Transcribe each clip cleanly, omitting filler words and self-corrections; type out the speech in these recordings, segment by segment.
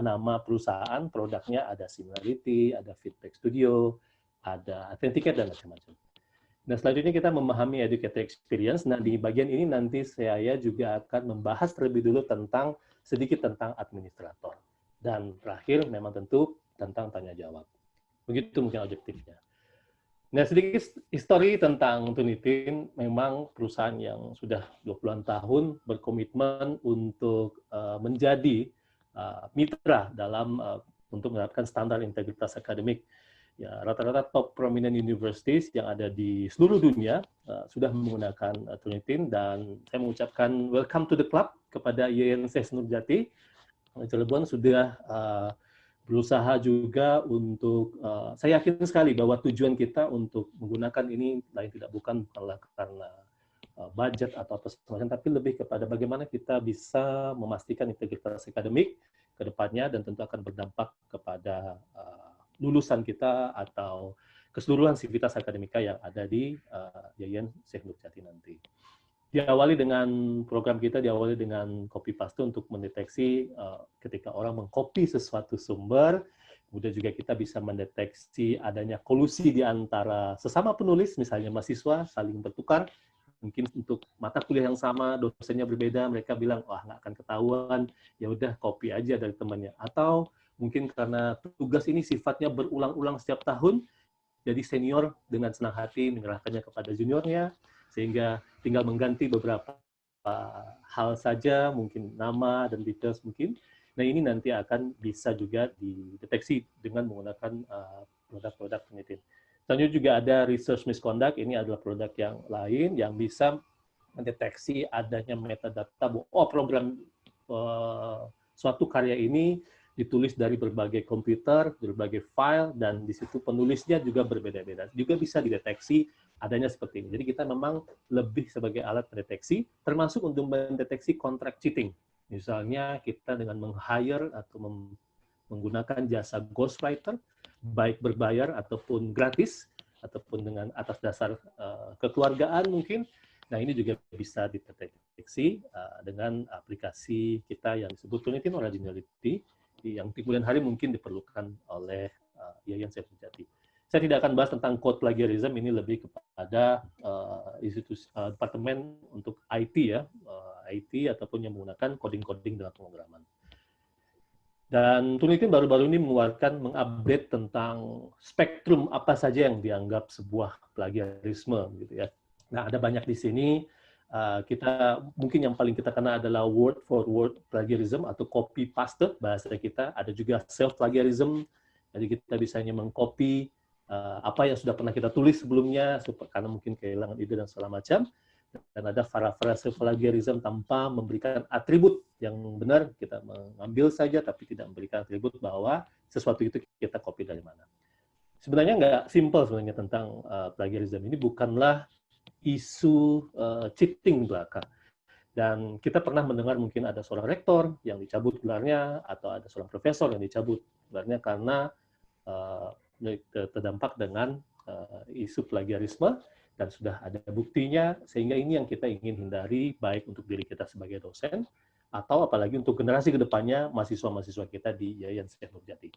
nama perusahaan, produknya ada Similarity, ada Feedback Studio, ada Authenticate, dan macam-macam. Nah, selanjutnya kita memahami educator experience. Nah, di bagian ini nanti saya juga akan membahas terlebih dulu sedikit tentang administrator. Dan terakhir, memang tentu tentang tanya jawab. Begitu mungkin objektifnya. Nah, sedikit histori tentang Tunitin, memang perusahaan yang sudah 20-an tahun berkomitmen untuk menjadi mitra dalam untuk menerapkan standar integritas akademik. Ya, rata-rata top prominent universities yang ada di seluruh dunia sudah menggunakan Tunitin, dan saya mengucapkan welcome to the club kepada IAIN Syekh Nurjati. Cirebon sudah berusaha juga untuk, saya yakin sekali bahwa tujuan kita untuk menggunakan ini lain tidak bukanlah karena budget atau apa semacam, tapi lebih kepada bagaimana kita bisa memastikan integritas akademik ke depannya, dan tentu akan berdampak kepada lulusan kita atau keseluruhan sivitas akademika yang ada di IAIN Syekh Nurjati nanti. Diawali dengan program kita, diawali dengan copy paste untuk mendeteksi ketika orang mengcopy sesuatu sumber, kemudian juga kita bisa mendeteksi adanya kolusi di antara sesama penulis, misalnya mahasiswa saling bertukar, mungkin untuk mata kuliah yang sama, dosennya berbeda, mereka bilang, wah nggak akan ketahuan, ya udah copy aja dari temannya. Atau mungkin karena tugas ini sifatnya berulang-ulang setiap tahun, jadi senior dengan senang hati menyerahkannya kepada juniornya, sehingga tinggal mengganti beberapa hal saja, mungkin nama dan details mungkin. Nah, ini nanti akan bisa juga dideteksi dengan menggunakan produk-produk penelitian. Selanjutnya juga ada research misconduct, ini adalah produk yang lain yang bisa mendeteksi adanya metadata, program suatu karya ini ditulis dari berbagai komputer, berbagai file, dan di situ penulisnya juga berbeda-beda. Juga bisa dideteksi adanya seperti ini. Jadi kita memang lebih sebagai alat pendeteksi, termasuk untuk mendeteksi contract cheating. Misalnya kita dengan meng-hire atau menggunakan jasa ghostwriter, baik berbayar ataupun gratis, ataupun dengan atas dasar kekeluargaan mungkin. Nah, ini juga bisa dideteksi dengan aplikasi kita yang disebut Tunitin Originality, yang di kemudian hari mungkin diperlukan oleh IAIN Syekh Nurjati. Saya tidak akan bahas tentang code plagiarism, ini lebih kepada institusi departemen untuk IT ya, IT ataupun yang menggunakan coding-coding dengan pemrograman. Dan Tunitin baru-baru ini mengupdate tentang spektrum apa saja yang dianggap sebuah plagiarisme gitu ya. Nah, ada banyak di sini. Kita mungkin yang paling kita kenal adalah word for word plagiarism atau copy paste bahasa kita. Ada juga self plagiarism, jadi kita bisa hanya mengcopy apa yang sudah pernah kita tulis sebelumnya karena mungkin kehilangan ide dan segala macam. Dan ada paraphrase plagiarism tanpa memberikan atribut yang benar, kita mengambil saja tapi tidak memberikan atribut bahwa sesuatu itu kita copy dari mana. Sebenarnya nggak simple sebenarnya tentang plagiarism ini, bukanlah isu cheating belaka. Dan kita pernah mendengar mungkin ada seorang rektor yang dicabut gelarnya, atau ada seorang profesor yang dicabut gelarnya karena terdampak dengan isu plagiarisme, dan sudah ada buktinya, sehingga ini yang kita ingin hindari, baik untuk diri kita sebagai dosen, atau apalagi untuk generasi kedepannya mahasiswa-mahasiswa kita di IAIN Syekh Nurjati.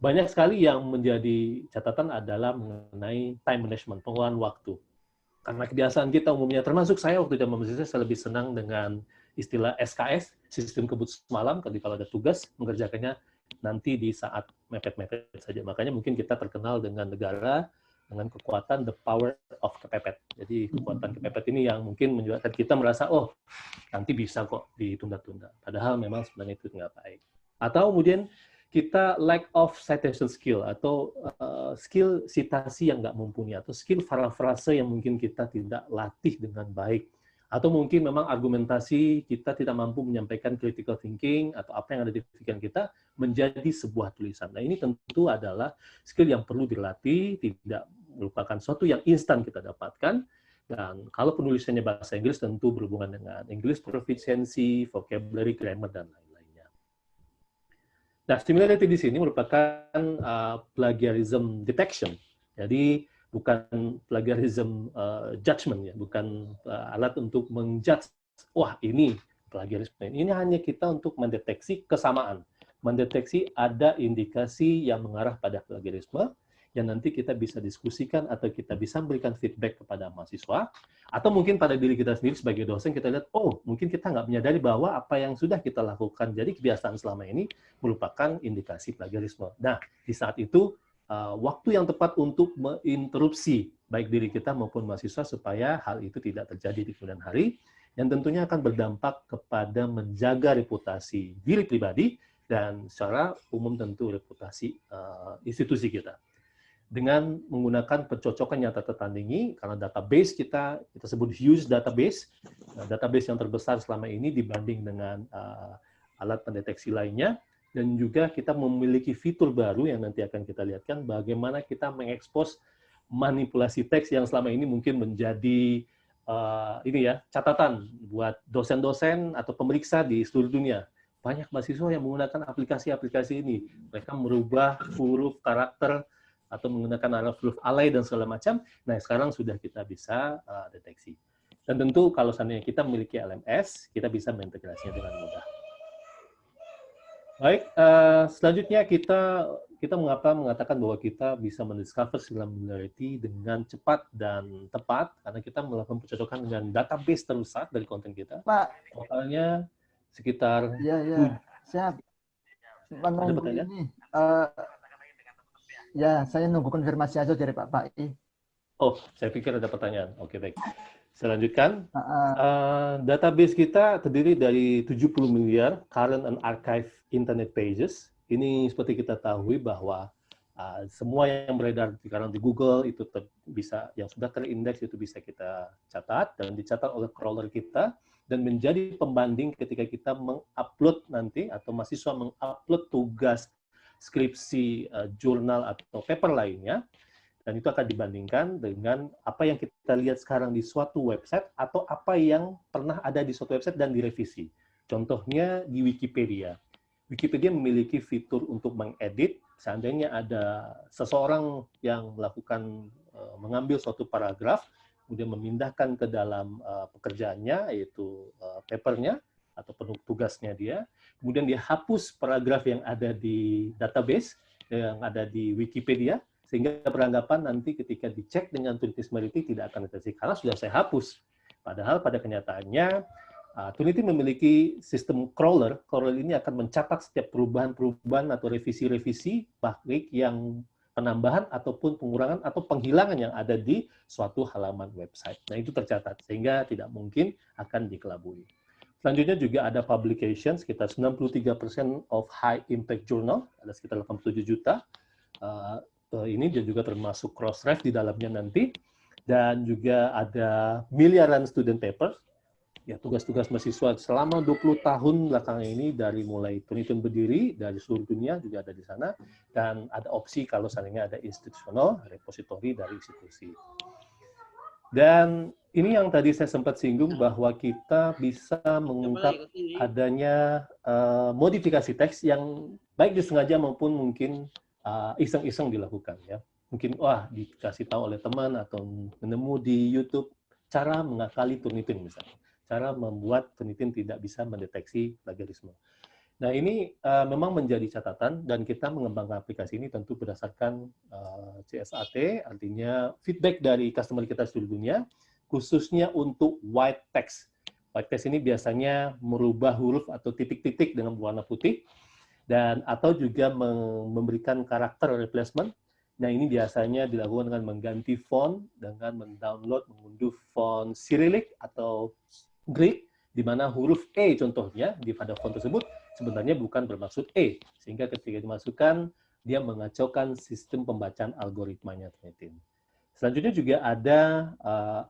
Banyak sekali yang menjadi catatan adalah mengenai time management, pengelolaan waktu. Karena kebiasaan kita umumnya, termasuk saya waktu zaman mahasiswa, saya lebih senang dengan istilah SKS, sistem kebut semalam, kalau ada tugas, mengerjakannya nanti di saat mepet-mepet saja. Makanya mungkin kita terkenal dengan negara, dengan kekuatan the power of kepepet. Jadi kekuatan kepepet ini yang mungkin menyebabkan kita merasa, oh nanti bisa kok ditunda-tunda. Padahal memang sebenarnya itu nggak baik. Atau kemudian kita lack of citation skill, atau skill citasi yang nggak mumpuni, atau skill parafrase yang mungkin kita tidak latih dengan baik. Atau mungkin memang argumentasi kita tidak mampu menyampaikan critical thinking, atau apa yang ada di pikiran kita menjadi sebuah tulisan. Nah, ini tentu adalah skill yang perlu dilatih, tidak merupakan sesuatu yang instan kita dapatkan. Dan kalau penulisannya bahasa Inggris, tentu berhubungan dengan English proficiency, vocabulary, grammar, dan lain-lainnya. Nah, similarity di sini merupakan plagiarism detection. Jadi bukan plagiarism judgment ya, bukan alat untuk menjudge, wah ini plagiarisme. Ini hanya kita untuk mendeteksi kesamaan. mendeteksi ada indikasi yang mengarah pada plagiarisme, yang nanti kita bisa diskusikan atau kita bisa memberikan feedback kepada mahasiswa, atau mungkin pada diri kita sendiri sebagai dosen kita lihat, oh mungkin kita nggak menyadari bahwa apa yang sudah kita lakukan jadi kebiasaan selama ini merupakan indikasi plagiarisme. Nah, di saat itu waktu yang tepat untuk menginterupsi baik diri kita maupun mahasiswa supaya hal itu tidak terjadi di kemudian hari, yang tentunya akan berdampak kepada menjaga reputasi diri pribadi dan secara umum tentu reputasi institusi kita. Dengan menggunakan pencocokan yang tertandingi, karena database kita sebut huge database, database yang terbesar selama ini dibanding dengan alat pendeteksi lainnya, dan juga kita memiliki fitur baru yang nanti akan kita lihatkan bagaimana kita mengekspos manipulasi teks yang selama ini mungkin menjadi catatan buat dosen-dosen atau pemeriksa di seluruh dunia. Banyak mahasiswa yang menggunakan aplikasi-aplikasi ini. Mereka merubah huruf, karakter, atau menggunakan huruf alay dan segala macam. Nah, sekarang sudah kita bisa deteksi. Dan tentu kalau seandainya kita memiliki LMS, kita bisa mengintegrasinya dengan mudah. Baik, selanjutnya kita mengatakan bahwa kita bisa mendiscover similarity dengan cepat dan tepat karena kita melakukan pencocokan dengan database terbesar dari konten kita. Pak. Totalnya sekitar. Ya, siap. Ada pertanyaan? Ini. Ya, saya nunggu konfirmasi aja dari Pak Pai. Oh, saya pikir ada pertanyaan. Oke, baik. Saya lanjutkan. Database kita terdiri dari 70 miliar current and archive internet pages. Ini seperti kita tahu bahwa semua yang beredar sekarang di Google itu bisa, yang sudah terindeks itu bisa kita catat dan dicatat oleh crawler kita dan menjadi pembanding ketika kita mengupload nanti atau mahasiswa mengupload tugas skripsi, jurnal atau paper lainnya, dan itu akan dibandingkan dengan apa yang kita lihat sekarang di suatu website atau apa yang pernah ada di suatu website dan direvisi. Contohnya di Wikipedia. Wikipedia memiliki fitur untuk mengedit, seandainya ada seseorang yang melakukan mengambil suatu paragraf, kemudian memindahkan ke dalam pekerjaannya, yaitu papernya, atau tugasnya dia, kemudian dia hapus paragraf yang ada di database, yang ada di Wikipedia, sehingga beranggapan nanti ketika dicek dengan Turnitin tidak akan deteksi, karena sudah saya hapus. Padahal pada kenyataannya, Turnitin memiliki sistem crawler. Crawler ini akan mencatat setiap perubahan-perubahan atau revisi-revisi, baik yang penambahan ataupun pengurangan atau penghilangan yang ada di suatu halaman website. Nah, itu tercatat, sehingga tidak mungkin akan dikelabui. Selanjutnya juga ada publication, sekitar 93% of high impact journal, ada sekitar 87 juta. Ini juga termasuk Crossref di dalamnya nanti. Dan juga ada miliaran student papers, ya tugas-tugas mahasiswa selama 20 tahun belakangan ini, dari mulai Turnitin berdiri, dari seluruh dunia juga ada di sana. Dan ada opsi kalau seandainya ada institusional, repository dari institusi. Dan ini yang tadi saya sempat singgung bahwa kita bisa mengungkap adanya modifikasi teks yang baik disengaja maupun mungkin iseng-iseng dilakukan, ya. Mungkin dikasih tahu oleh teman atau menemu di YouTube cara mengakali Turnitin misalnya, cara membuat Turnitin tidak bisa mendeteksi plagiarisme. Nah, ini memang menjadi catatan, dan kita mengembangkan aplikasi ini tentu berdasarkan CSAT, artinya feedback dari customer kita di seluruh dunia, khususnya untuk white text. White text ini biasanya merubah huruf atau titik-titik dengan warna putih, dan atau juga memberikan karakter replacement. Nah, ini biasanya dilakukan dengan mengganti font, dengan mendownload, mengunduh font Cyrillic atau Greek, di mana huruf E contohnya pada font tersebut sebenarnya bukan bermaksud E, sehingga ketika dimasukkan, dia mengacaukan sistem pembacaan algoritmanya Turnitin. Selanjutnya juga ada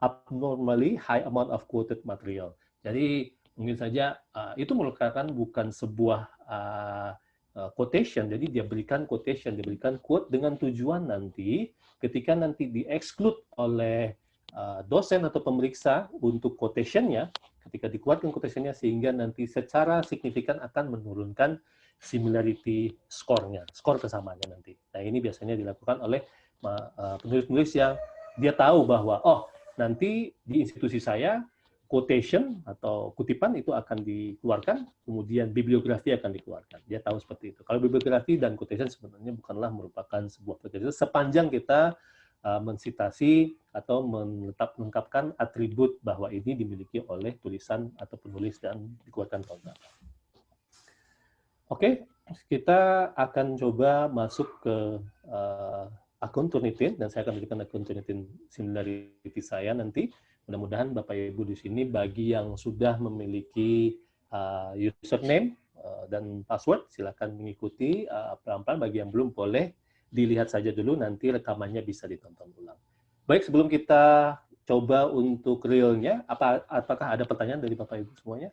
abnormally high amount of quoted material. Jadi mungkin saja itu merupakan bukan sebuah quotation, jadi dia berikan quotation, diberikan quote dengan tujuan nanti ketika nanti di-exclude oleh dosen atau pemeriksa untuk quotation-nya, ketika dikeluarkan quotation-nya, sehingga nanti secara signifikan akan menurunkan similarity score-nya, skor kesamaannya nanti. Nah, ini biasanya dilakukan oleh penulis-penulis yang dia tahu bahwa, nanti di institusi saya quotation atau kutipan itu akan dikeluarkan, kemudian bibliografi akan dikeluarkan. Dia tahu seperti itu. Kalau bibliografi dan quotation sebenarnya bukanlah merupakan sebuah quotation sepanjang kita mensitasi atau melengkapkan atribut bahwa ini dimiliki oleh tulisan atau penulis dan dikeluarkan tahun berapa. Oke, kita akan coba masuk ke akun Turnitin, dan saya akan berikan akun Turnitin Singularity saya nanti. Mudah-mudahan Bapak Ibu di sini bagi yang sudah memiliki username dan password, silakan mengikuti pelan-pelan. Bagi yang belum, boleh dilihat saja dulu, nanti rekamannya bisa ditonton ulang. Baik, sebelum kita coba untuk realnya, apakah ada pertanyaan dari Bapak Ibu semuanya?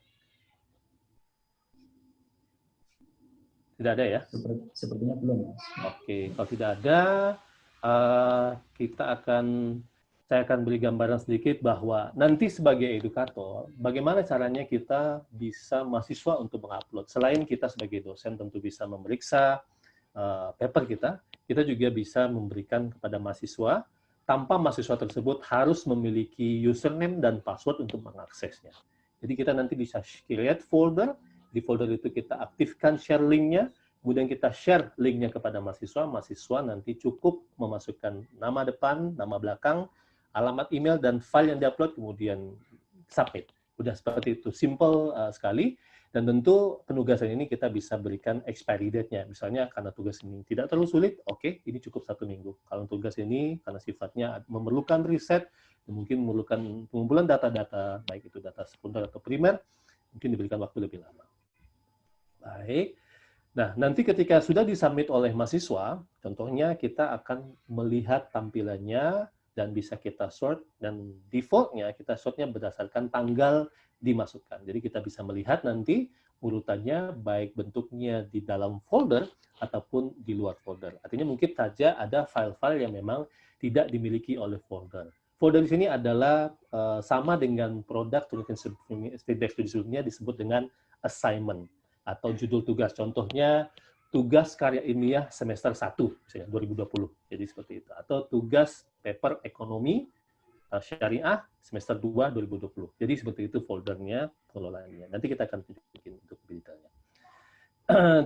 Tidak ada ya? Sepertinya belum. Oke, kalau tidak ada, saya akan beri gambaran sedikit bahwa nanti sebagai edukator, bagaimana caranya kita bisa mahasiswa untuk mengupload. Selain kita sebagai dosen tentu bisa memeriksa paper kita juga bisa memberikan kepada mahasiswa, tanpa mahasiswa tersebut harus memiliki username dan password untuk mengaksesnya. Jadi kita nanti bisa create folder, di folder itu kita aktifkan share link-nya, kemudian kita share link-nya kepada mahasiswa nanti cukup memasukkan nama depan, nama belakang, alamat email, dan file yang diupload, kemudian submit. Udah seperti itu, simple sekali. Dan tentu penugasan ini kita bisa berikan expiry date-nya. Misalnya karena tugas ini tidak terlalu sulit, oke, ini cukup 1 minggu. Kalau tugas ini karena sifatnya memerlukan riset, mungkin memerlukan pengumpulan data-data, baik itu data sekunder atau primer, mungkin diberikan waktu lebih lama. Baik. Nah, nanti ketika sudah disubmit oleh mahasiswa, contohnya kita akan melihat tampilannya dan bisa kita sort, dan default-nya kita sort-nya berdasarkan tanggal dimasukkan. Jadi kita bisa melihat nanti urutannya baik bentuknya di dalam folder ataupun di luar folder. Artinya mungkin saja ada file-file yang memang tidak dimiliki oleh folder. Folder di sini adalah sama dengan produk feedback studi sebelumnya disebut dengan assignment atau judul tugas. Contohnya tugas karya ilmiah semester 1 misalnya 2020. Jadi seperti itu. Atau tugas paper ekonomi syariah semester 2 2020. Jadi seperti itu foldernya, pengelolaannya. Nanti kita akan tunjukin untuk detailnya.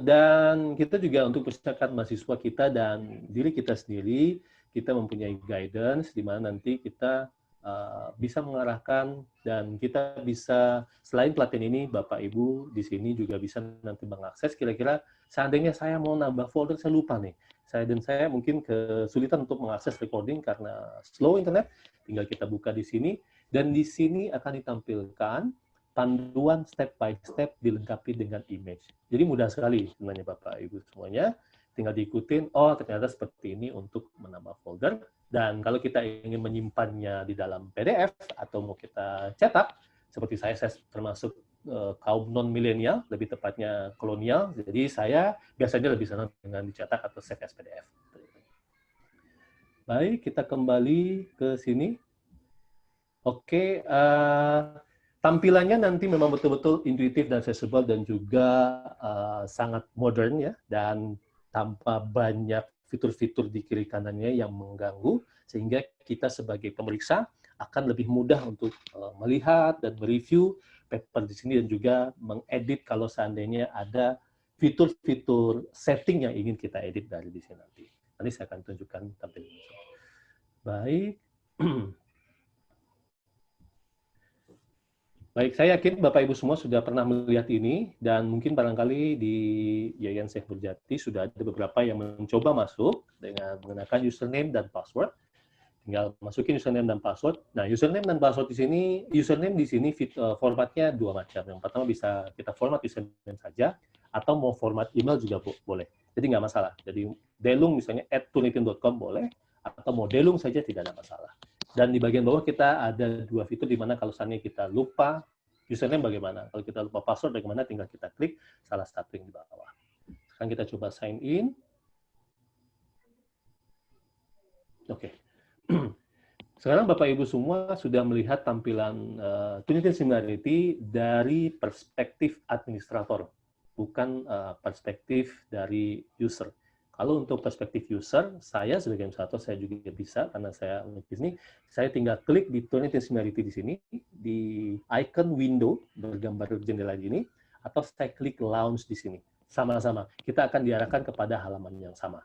Dan kita juga untuk persiapkan mahasiswa kita dan diri kita sendiri, kita mempunyai guidance di mana nanti kita bisa mengarahkan, dan kita bisa, selain pelatihan ini, Bapak Ibu di sini juga bisa nanti mengakses, kira-kira seandainya saya mau nambah folder, saya lupa nih. Saya mungkin kesulitan untuk mengakses recording karena slow internet, tinggal kita buka di sini, dan di sini akan ditampilkan panduan step by step dilengkapi dengan image. Jadi mudah sekali sebenarnya Bapak Ibu semuanya, tinggal diikutin, oh ternyata seperti ini untuk menambah folder. Dan kalau kita ingin menyimpannya di dalam PDF atau mau kita cetak, seperti saya termasuk kaum non-milenial, lebih tepatnya kolonial, jadi saya biasanya lebih senang dengan dicetak atau save as PDF. Baik, kita kembali ke sini. Oke, tampilannya nanti memang betul-betul intuitif dan accessible dan juga sangat modern ya, dan tanpa banyak fitur-fitur di kiri kanannya yang mengganggu, sehingga kita sebagai pemeriksa akan lebih mudah untuk melihat dan mereview paper di sini, dan juga mengedit kalau seandainya ada fitur-fitur setting yang ingin kita edit dari di sini nanti. Nanti saya akan tunjukkan tampilannya. Baik. Baik, saya yakin Bapak Ibu semua sudah pernah melihat ini, dan mungkin barangkali di Yayan Syekh Nurjati sudah ada beberapa yang mencoba masuk dengan menggunakan username dan password. Tinggal masukin username dan password. Nah, username dan password di sini formatnya dua macam. Yang pertama bisa kita format username saja, atau mau format email juga boleh. Jadi nggak masalah. Jadi delung misalnya @turnitin.com boleh, atau mau delung saja tidak ada masalah. Dan di bagian bawah kita ada dua fitur di mana kalau seandainya kita lupa username bagaimana, kalau kita lupa password bagaimana, tinggal kita klik salah satu yang di bawah. Sekarang kita coba sign in. Oke. Sekarang Bapak Ibu semua sudah melihat tampilan Turnitin Singularity dari perspektif administrator, bukan perspektif dari user. Kalau untuk perspektif user, saya sebagai administrator saya juga bisa karena saya di sini, saya tinggal klik di Turnitin Similarity di sini, di icon window bergambar jendela ini, atau saya klik launch di sini. Sama-sama, kita akan diarahkan kepada halaman yang sama.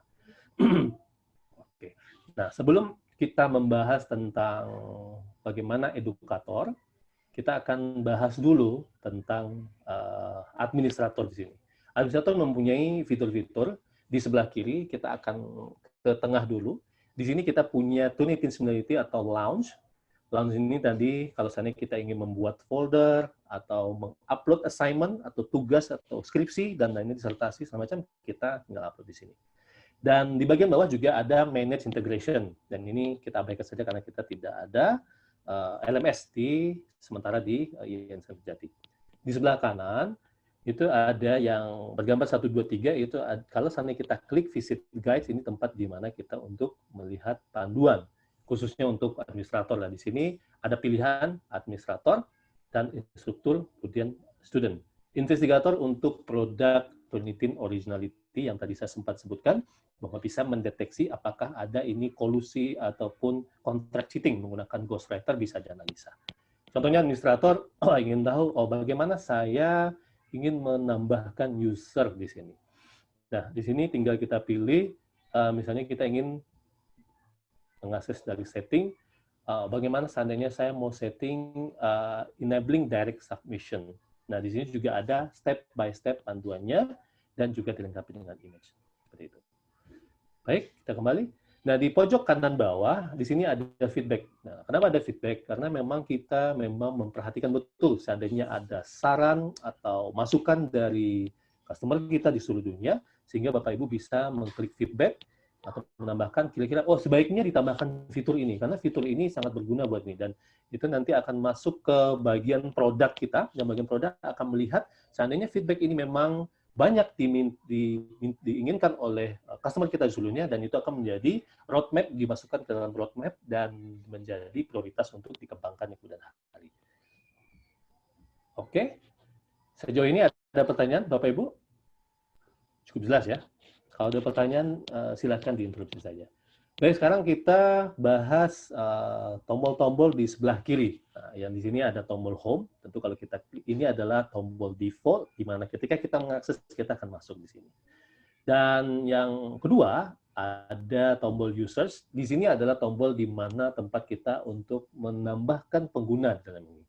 Oke. Nah, sebelum kita membahas tentang bagaimana edukator, kita akan bahas dulu tentang administrator di sini. Administrator mempunyai fitur-fitur. Di sebelah kiri, kita akan ke tengah dulu. Di sini kita punya Turnitin Similarity atau Launch. Launch ini tadi, kalau misalnya kita ingin membuat folder, atau mengupload assignment, atau tugas, atau skripsi, dan lainnya disertasi, semacam kita tinggal upload di sini. Dan di bagian bawah juga ada Manage Integration. Dan ini kita abaikan saja karena kita tidak ada LMS sementara di IAIN Jati. Di sebelah kanan, itu ada yang bergambar 1, 2, 3, itu kalau seandainya kita klik Visit Guides, ini tempat di mana kita untuk melihat panduan, khususnya untuk administrator. Dan di sini ada pilihan administrator dan instruktur, kemudian student. Investigator untuk produk Turnitin Originality yang tadi saya sempat sebutkan, bahwa bisa mendeteksi apakah ada ini kolusi ataupun contract cheating menggunakan ghostwriter, bisa dianalisa. Contohnya administrator ingin tahu, bagaimana saya ingin menambahkan user di sini. Nah, di sini tinggal kita pilih, misalnya kita ingin mengakses dari setting, bagaimana seandainya saya mau setting enabling direct submission. Nah, di sini juga ada step by step panduannya dan juga dilengkapi dengan image. Seperti itu. Baik, kita kembali. Nah, di pojok kanan bawah, di sini ada feedback. Nah, kenapa ada feedback? Karena memang kita memperhatikan betul seandainya ada saran atau masukan dari customer kita di seluruh dunia, sehingga Bapak Ibu bisa mengklik feedback atau menambahkan kira-kira, sebaiknya ditambahkan fitur ini, karena fitur ini sangat berguna buat ini. Dan itu nanti akan masuk ke bagian produk kita, dan bagian produk akan melihat seandainya feedback ini memang banyak diinginkan oleh customer kita sebelumnya, dan itu akan menjadi roadmap, dimasukkan ke dalam roadmap, dan menjadi prioritas untuk dikembangkan di kemudian hari. Oke, sejauh ini ada pertanyaan, Bapak Ibu? Cukup jelas ya? Kalau ada pertanyaan, silakan diinterupsi saja. Baik, sekarang kita bahas tombol-tombol di sebelah kiri. Nah, yang di sini ada tombol home. Tentu kalau kita ini adalah tombol default, di mana ketika kita mengakses, kita akan masuk di sini. Dan yang kedua, ada tombol users. Di sini adalah tombol di mana tempat kita untuk menambahkan pengguna dalam ini.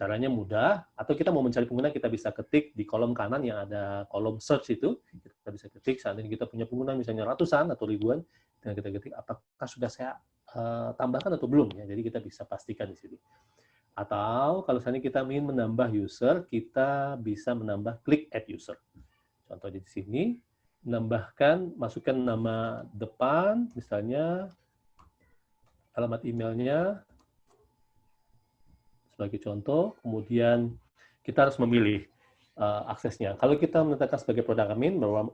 Caranya mudah, atau kita mau mencari pengguna, kita bisa ketik di kolom kanan yang ada kolom search itu. Kita bisa ketik, saat ini kita punya pengguna misalnya ratusan atau ribuan, dan kita ketik apakah sudah saya tambahkan atau belum, ya. Jadi kita bisa pastikan di sini. Atau kalau misalnya kita ingin menambah user, kita bisa menambah klik add user. Contoh di sini, menambahkan, masukkan nama depan, misalnya alamat emailnya sebagai contoh, kemudian kita harus memilih aksesnya. Kalau kita menetapkan sebagai produk admin, bahwa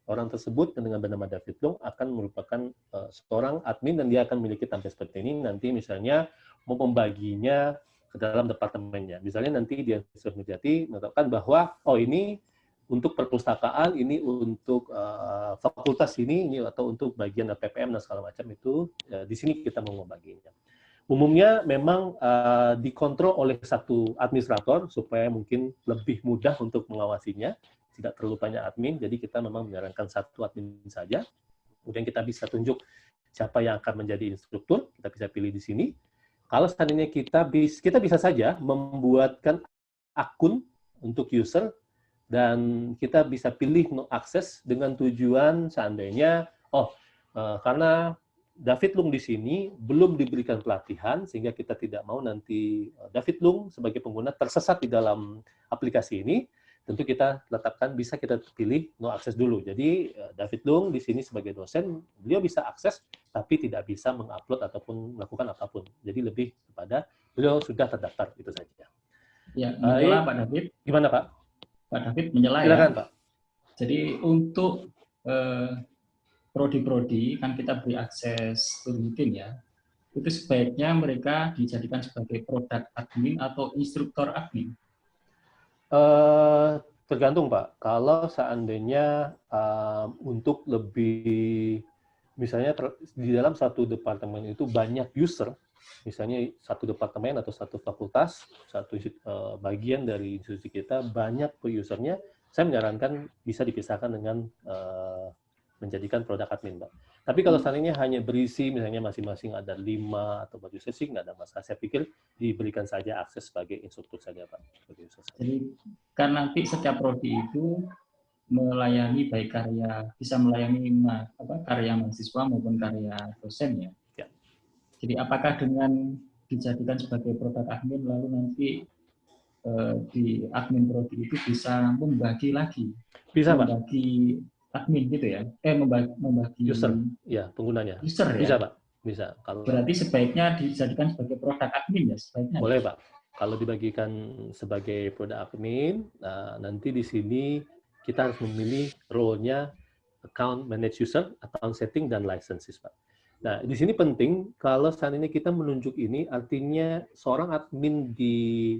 orang tersebut dengan bernama David Lung akan merupakan seorang admin, dan dia akan memiliki tampilan seperti ini. Nanti misalnya mau membaginya ke dalam departemennya. Misalnya nanti dia sudah Jati menetapkan bahwa ini untuk perpustakaan, ini untuk fakultas ini atau untuk bagian PPM dan segala macam itu, di sini kita mau membaginya. Umumnya memang dikontrol oleh satu administrator supaya mungkin lebih mudah untuk mengawasinya, tidak terlalu banyak admin, jadi kita memang menyarankan satu admin saja. Kemudian kita bisa tunjuk siapa yang akan menjadi instruktur, kita bisa pilih di sini. Kalau seandainya kita bisa saja membuatkan akun untuk user, dan kita bisa pilih no access dengan tujuan seandainya, karena David Lung di sini belum diberikan pelatihan, sehingga kita tidak mau nanti David Lung sebagai pengguna tersesat di dalam aplikasi ini. Tentu kita tetapkan, bisa kita pilih no access dulu. Jadi David Lung di sini sebagai dosen, beliau bisa akses, tapi tidak bisa mengupload ataupun melakukan apapun. Jadi lebih kepada beliau sudah terdaftar, itu saja. Ya, menyela Pak David. Gimana Pak? Pak David menyela ya. Silakan Pak. Jadi untuk prodi-prodi kan kita beri akses Turnitin ya, itu sebaiknya mereka dijadikan sebagai produk admin atau instruktur admin. Tergantung Pak. Kalau seandainya untuk lebih, misalnya di dalam satu departemen itu banyak user, misalnya satu departemen atau satu fakultas, satu bagian dari institusi kita banyak per usernya, saya menyarankan bisa dipisahkan dengan menjadikan produk admin, Pak. Tapi kalau seandainya hanya berisi, misalnya masing-masing ada 5 atau 4 user sih nggak ada masalah. Saya pikir diberikan saja akses sebagai instruktur saja, Pak. Sebagai user saja. Jadi kan nanti setiap prodi itu melayani baik bisa melayani karya mahasiswa maupun karya dosen ya. Ya. Jadi apakah dengan dijadikan sebagai produk admin lalu nanti di admin prodi itu bisa membagi lagi, bisa membagi admin gitu ya, membagi user, ya penggunanya. User ya. Bisa Pak, bisa. Kalau berarti sebaiknya dijadikan sebagai produk admin ya sebaiknya. Boleh Pak. Kalau dibagikan sebagai produk admin, nanti di sini kita harus memilih role-nya account manage user, account setting, dan licenses, Pak. Nah, di sini penting, kalau seandainya kita menunjuk ini, artinya seorang admin di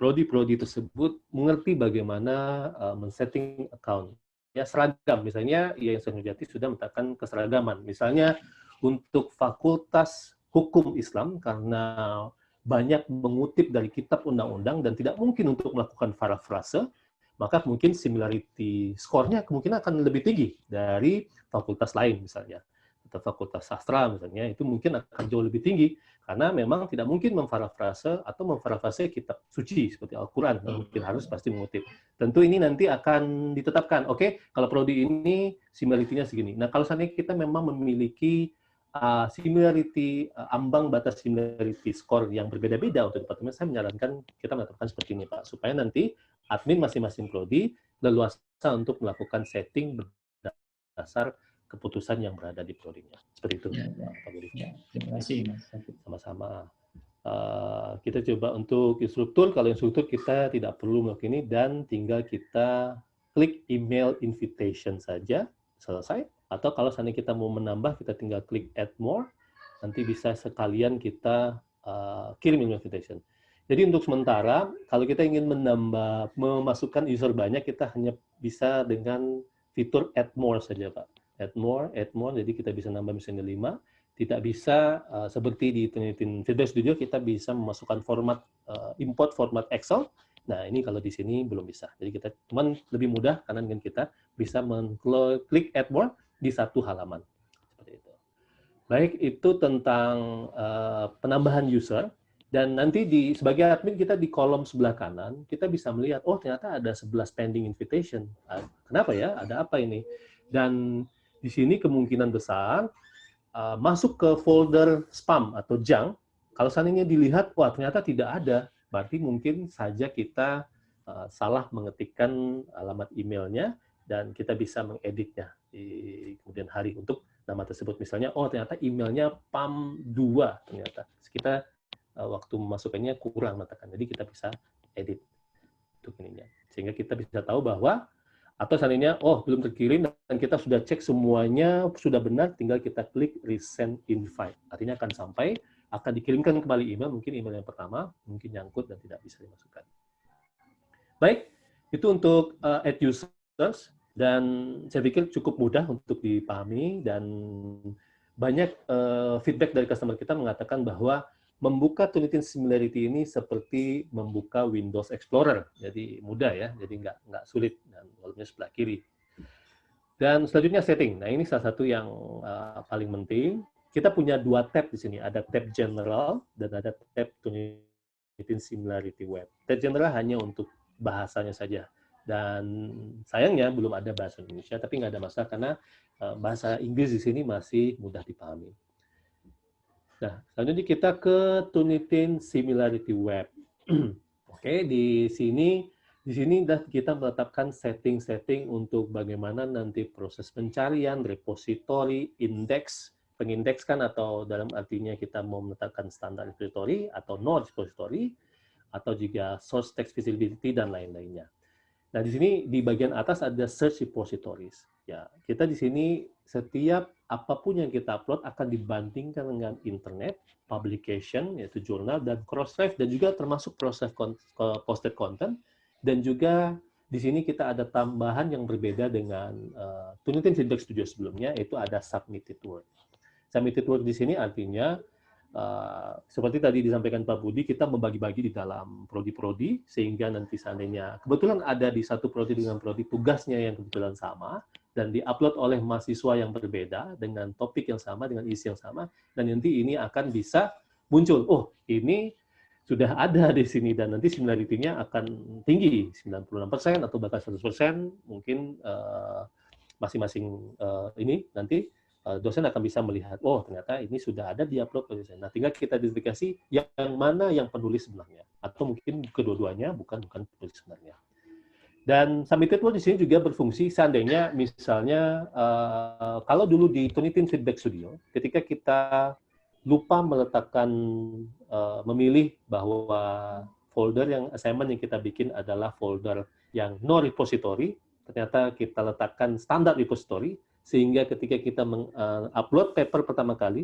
prodi-prodi tersebut mengerti bagaimana men-setting account. Ya, seragam, misalnya yang saya Jati sudah meletakkan keseragaman. Misalnya, untuk Fakultas Hukum Islam, karena banyak mengutip dari kitab undang-undang dan tidak mungkin untuk melakukan parafrase, maka mungkin similarity score-nya kemungkinan akan lebih tinggi dari fakultas lain misalnya. Atau fakultas sastra misalnya, itu mungkin akan jauh lebih tinggi, karena memang tidak mungkin memparafrase atau memparafrase kitab suci seperti Al-Quran, mungkin harus pasti mengutip. Tentu ini nanti akan ditetapkan, oke, kalau prodi ini similarity-nya segini. Nah, kalau seandainya kita memang memiliki similarity, ambang batas similarity score yang berbeda-beda untuk departemen, saya menyarankan kita menetapkan seperti ini, Pak, supaya nanti admin masing-masing prodi leluasa untuk melakukan setting berdasar keputusan yang berada di prodinya. Seperti itu, Pak Budi. Ya, terima kasih, Mas. Sama-sama. Kita coba untuk instruktur. Kalau instruktur kita tidak perlu melakukan ini dan tinggal kita klik email invitation saja, selesai. Atau kalau seandainya kita mau menambah, kita tinggal klik add more, nanti bisa sekalian kita kirim email invitation. Jadi untuk sementara, kalau kita ingin memasukkan user banyak, kita hanya bisa dengan fitur add more saja, Pak. Add more, jadi kita bisa nambah misalnya 5, tidak bisa seperti di Feedback Studio, kita bisa memasukkan format, import format Excel. Nah, ini kalau di sini belum bisa. Jadi kita cuman lebih mudah karena dengan kita bisa klik add more di satu halaman. Seperti itu. Baik, itu tentang penambahan user. Dan nanti sebagai admin kita di kolom sebelah kanan, kita bisa melihat, oh ternyata ada 11 pending invitation. Kenapa ya? Ada apa ini? Dan di sini kemungkinan besar masuk ke folder spam atau junk. Kalau seandainya dilihat, wah ternyata tidak ada, berarti mungkin saja kita salah mengetikkan alamat emailnya dan kita bisa mengeditnya di kemudian hari untuk nama tersebut. Misalnya, oh ternyata emailnya PAM2 ternyata. Kita waktu memasukkannya kurang mengatakan. Jadi kita bisa edit untuk ininya. Sehingga kita bisa tahu bahwa atau seandainya, oh belum terkirim dan kita sudah cek semuanya sudah benar, tinggal kita klik resend invite. Artinya akan sampai, akan dikirimkan kembali email, mungkin email yang pertama, mungkin nyangkut dan tidak bisa dimasukkan. Baik, itu untuk add users, dan saya pikir cukup mudah untuk dipahami, dan banyak feedback dari customer kita mengatakan bahwa membuka Turnitin Similarity ini seperti membuka Windows Explorer, jadi mudah ya, jadi nggak sulit, dan volume sebelah kiri. Dan selanjutnya setting. Nah ini salah satu yang paling penting. Kita punya 2 tab di sini, ada tab General dan ada tab Turnitin Similarity Web. Tab General hanya untuk bahasanya saja, dan sayangnya belum ada bahasa Indonesia, tapi nggak ada masalah karena bahasa Inggris di sini masih mudah dipahami. Nah, selanjutnya kita ke Turnitin Similarity Web. Oke, di sini kita menetapkan setting-setting untuk bagaimana nanti proses pencarian, repository, indeks, pengindekskan atau dalam artinya kita mau menetapkan standar repository atau no repository, atau juga source text visibility dan lain-lainnya. Nah, di sini di bagian atas ada search repositories. Ya, kita di sini setiap apapun yang kita upload akan dibandingkan dengan internet, publication, yaitu jurnal, dan Crossref, dan juga termasuk posted content, dan juga di sini kita ada tambahan yang berbeda dengan Turnitin Feedback Studio sebelumnya, yaitu ada submitted work. Submitted work di sini artinya seperti tadi disampaikan Pak Budi, kita membagi-bagi di dalam prodi-prodi, sehingga nanti seandainya kebetulan ada di satu prodi dengan prodi tugasnya yang kebetulan sama, dan diupload oleh mahasiswa yang berbeda, dengan topik yang sama, dengan isi yang sama, dan nanti ini akan bisa muncul, oh ini sudah ada di sini, dan nanti similarity-nya akan tinggi, 96% atau bahkan 100%, mungkin masing-masing ini nanti dosen akan bisa melihat, oh ternyata ini sudah ada di upload. Nah, tinggal kita identifikasi yang mana yang penulis sebenarnya, atau mungkin kedua-duanya bukan penulis sebenarnya. Dan submitted work di sini juga berfungsi seandainya misalnya kalau dulu di Turnitin Feedback Studio, ketika kita lupa meletakkan memilih bahwa folder yang assignment yang kita bikin adalah folder yang no repository, ternyata kita letakkan standar repository, sehingga ketika kita mengupload paper pertama kali,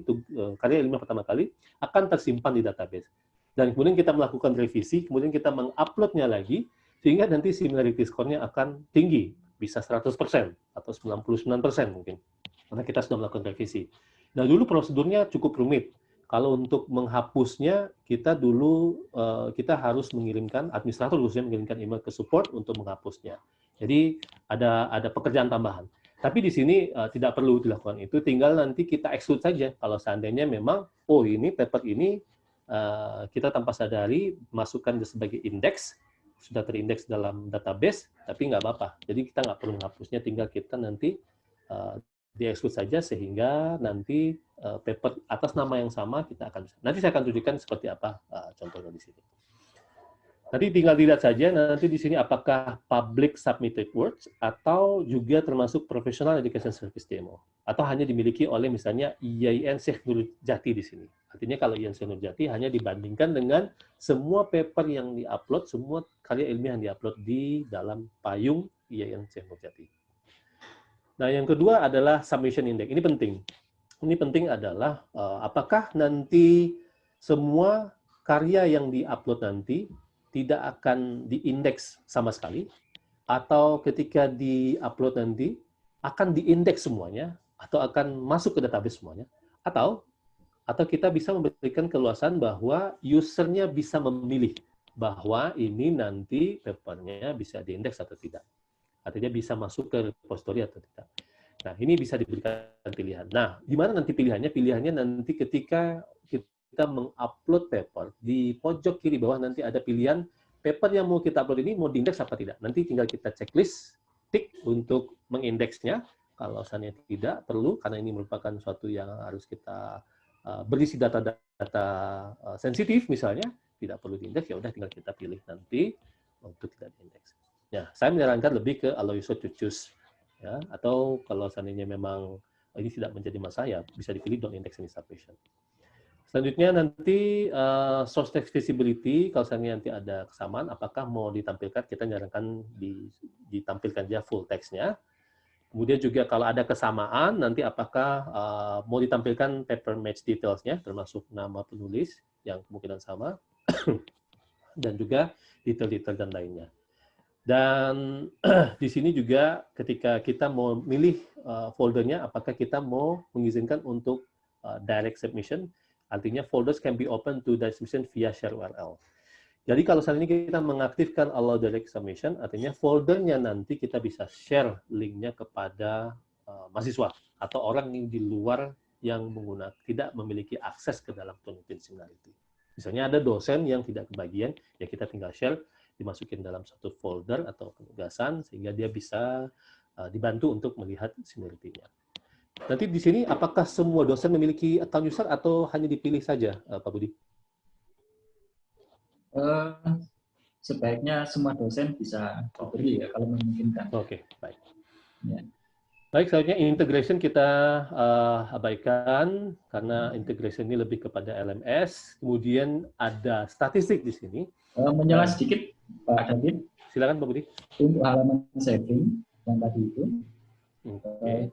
karya ilmiah pertama kali, akan tersimpan di database. Dan kemudian kita melakukan revisi, kemudian kita menguploadnya lagi, sehingga nanti similarity score-nya akan tinggi, bisa 100% atau 99% mungkin, karena kita sudah melakukan revisi. Nah, dulu prosedurnya cukup rumit. Kalau untuk menghapusnya, kita dulu kita harus mengirimkan, administrator khususnya mengirimkan email ke support untuk menghapusnya. Jadi ada pekerjaan tambahan. Tapi di sini tidak perlu dilakukan itu, tinggal nanti kita exclude saja kalau seandainya memang, oh ini paper ini kita tanpa sadari masukkan sebagai indeks, sudah terindeks dalam database, tapi nggak apa-apa. Jadi kita nggak perlu menghapusnya, tinggal kita nanti di-exclude saja, sehingga nanti paper atas nama yang sama kita akan bisa. Nanti saya akan tunjukkan seperti apa contohnya di sini. Nanti tinggal dilihat saja, nanti di sini apakah public submitted works atau juga termasuk professional education service demo, atau hanya dimiliki oleh misalnya IAIN Syekh Nurjati di sini. Artinya kalau IAIN Syekh Nurjati hanya dibandingkan dengan semua paper yang diupload, semua karya ilmiah yang diupload di dalam payung IAIN Syekh Nurjati. Nah, yang kedua adalah submission index. Ini penting. Ini penting adalah apakah nanti semua karya yang diupload nanti tidak akan diindeks sama sekali, atau ketika di-upload nanti akan diindeks semuanya, atau akan masuk ke database semuanya, atau kita bisa memberikan keluasan bahwa usernya bisa memilih bahwa ini nanti papernya bisa diindeks atau tidak. Artinya bisa masuk ke repository atau tidak. Nah, ini bisa diberikan pilihan. Nah, di mana nanti pilihannya? Pilihannya nanti ketika kita mengupload paper, di pojok kiri bawah nanti ada pilihan paper yang mau kita upload ini mau diindeks apa tidak. Nanti tinggal kita checklist, tik untuk mengindeksnya. Kalau seandainya tidak perlu, karena ini merupakan suatu yang harus kita berisi data-data sensitif misalnya, tidak perlu diindeks, ya udah tinggal kita pilih nanti untuk tidak diindeks. Nah, saya menyarankan lebih ke allow user to choose, ya, atau kalau seandainya memang ini tidak menjadi masalah, ya bisa dipilih don't index any submission. Selanjutnya nanti source text visibility, kalau seandainya nanti ada kesamaan, apakah mau ditampilkan, kita nyarankan ditampilkan aja full text-nya. Kemudian juga kalau ada kesamaan, nanti apakah mau ditampilkan paper match details-nya, termasuk nama penulis yang kemungkinan sama, dan juga detail-detail dan lainnya. Dan di sini juga ketika kita mau milih foldernya, apakah kita mau mengizinkan untuk direct submission, artinya folders can be open to direct submission via share URL. Jadi kalau saat ini kita mengaktifkan allow direct submission, artinya foldernya nanti kita bisa share linknya kepada mahasiswa atau orang yang di luar yang menggunakan tidak memiliki akses ke dalam Turnitin Similarity. Misalnya ada dosen yang tidak kebagian, ya kita tinggal share, dimasukin dalam satu folder atau penugasan sehingga dia bisa dibantu untuk melihat similarity-nya. Nanti di sini apakah semua dosen memiliki account user atau hanya dipilih saja, Pak Budi? Sebaiknya semua dosen bisa diberi ya kalau memungkinkan. Oke, baik. Ya. Baik, selanjutnya integration kita abaikan karena integration ini lebih kepada LMS. Kemudian ada statistik di sini. Menyela sedikit, Pak David. Silakan, Pak Budi. Untuk halaman saving yang tadi itu,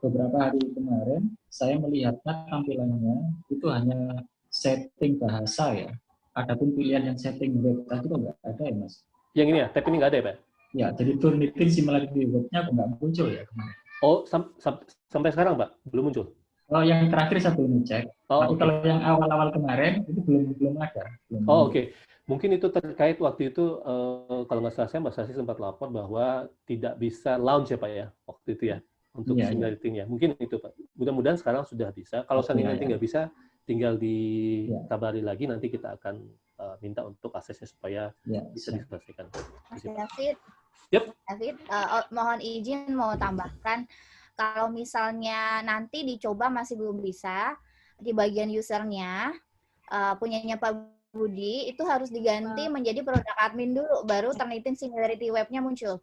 beberapa hari kemarin saya melihatnya tampilannya itu hanya setting bahasa ya. Adapun pilihan yang setting web tadi kok nggak ada ya, Mas? Yang ini ya, tab ini nggak ada ya, Pak? Ya, jadi Turnitin similarity webnya kok nggak muncul ya kemarin. Oh, sampai sekarang, Pak? Belum muncul? Kalau yang terakhir saya belum cek, Oh, tapi oke. kalau yang awal-awal kemarin itu belum ada. Oh, oke. Mungkin itu terkait waktu itu, kalau nggak salah saya, Mbak Sasi sempat lapor bahwa tidak bisa launch ya, Pak ya, waktu itu ya, untuk Iya, iya. similarity-nya. Mungkin itu, Pak. Mudah-mudahan sekarang sudah bisa. Kalau seandainya nanti nggak bisa, tinggal dikabari lagi, nanti kita akan minta untuk aksesnya supaya bisa diselesaikan. Mas David, Yep. David, mohon izin mau tambahkan, kalau misalnya nanti dicoba masih belum bisa, di bagian usernya, punyanya Pak Budi, itu harus diganti menjadi produk admin dulu, baru Turnitin similarity webnya muncul.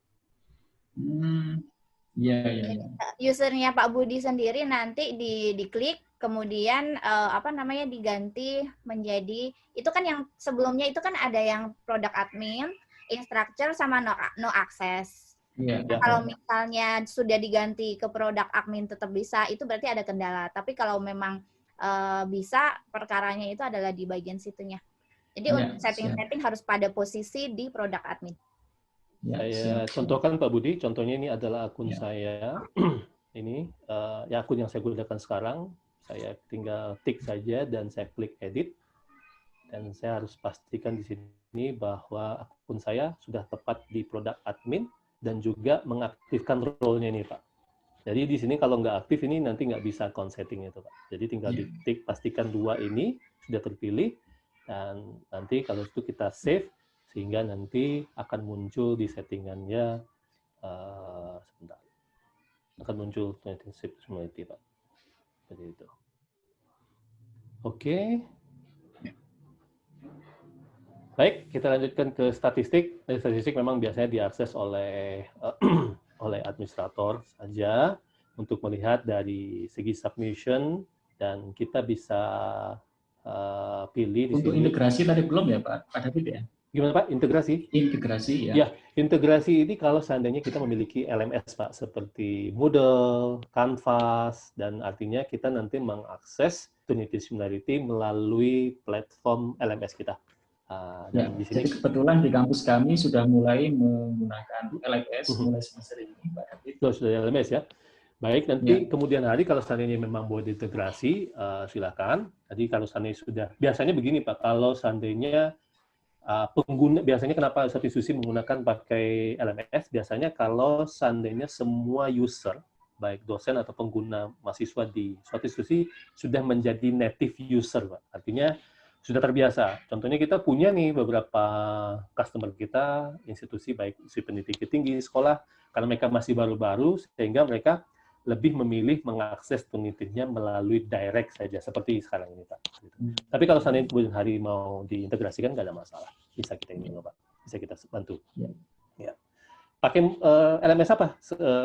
Iya. Usernya Pak Budi sendiri nanti diklik, kemudian diganti menjadi, itu kan yang sebelumnya itu kan ada yang produk admin, instructor sama no access. Iya. Kalau misalnya sudah diganti ke produk admin tetap bisa, itu berarti ada kendala. Tapi kalau memang bisa, perkaranya itu adalah di bagian situnya. Jadi untuk setting-setting harus pada posisi di produk admin. Saya contohkan Pak Budi, contohnya ini adalah akun saya. Ini ya akun yang saya gunakan sekarang. Saya tinggal tik saja dan saya klik edit. Dan saya harus pastikan di sini bahwa akun saya sudah tepat di produk admin dan juga mengaktifkan role-nya ini, Pak. Jadi di sini kalau nggak aktif ini nanti nggak bisa account setting itu, Pak. Jadi tinggal ditik, pastikan dua ini sudah terpilih, dan nanti kalau itu kita save, sehingga nanti akan muncul di settingannya, sebentar, akan muncul similarity, Pak. Seperti itu. Oke. Baik, kita lanjutkan ke statistik. Statistik memang biasanya diakses oleh oleh administrator saja untuk melihat dari segi submission, dan kita bisa pilih di untuk sini. Integrasi tadi belum ya Pak David ya? Gimana Pak? Integrasi? Integrasi ya. Ya, integrasi ini kalau seandainya kita memiliki LMS Pak, seperti Moodle, Canvas, dan artinya kita nanti mengakses Turnitin Similarity melalui platform LMS kita. Dan di sini, jadi kebetulan di kampus kami sudah mulai menggunakan LMS mulai semester ini, Pak David. Sudah LMS ya. Baik, nanti kemudian hari kalau seandainya memang mau diintegrasi, silakan. Jadi kalau seandainya sudah, biasanya begini Pak, kalau seandainya pengguna, biasanya kenapa satu institusi menggunakan pakai LMS, biasanya kalau seandainya semua user, baik dosen atau pengguna mahasiswa di suatu institusi, sudah menjadi native user, Pak. Artinya sudah terbiasa. Contohnya kita punya nih beberapa customer kita, institusi baik institusi pendidikan tinggi, sekolah, karena mereka masih baru-baru, sehingga mereka lebih memilih mengakses Turnitinnya melalui direct saja, seperti sekarang ini, Pak. Tapi kalau seandainya kemudian hari mau diintegrasikan, nggak ada masalah. Bisa kita ini, Pak. Bisa kita bantu. Ya. Pakai LMS apa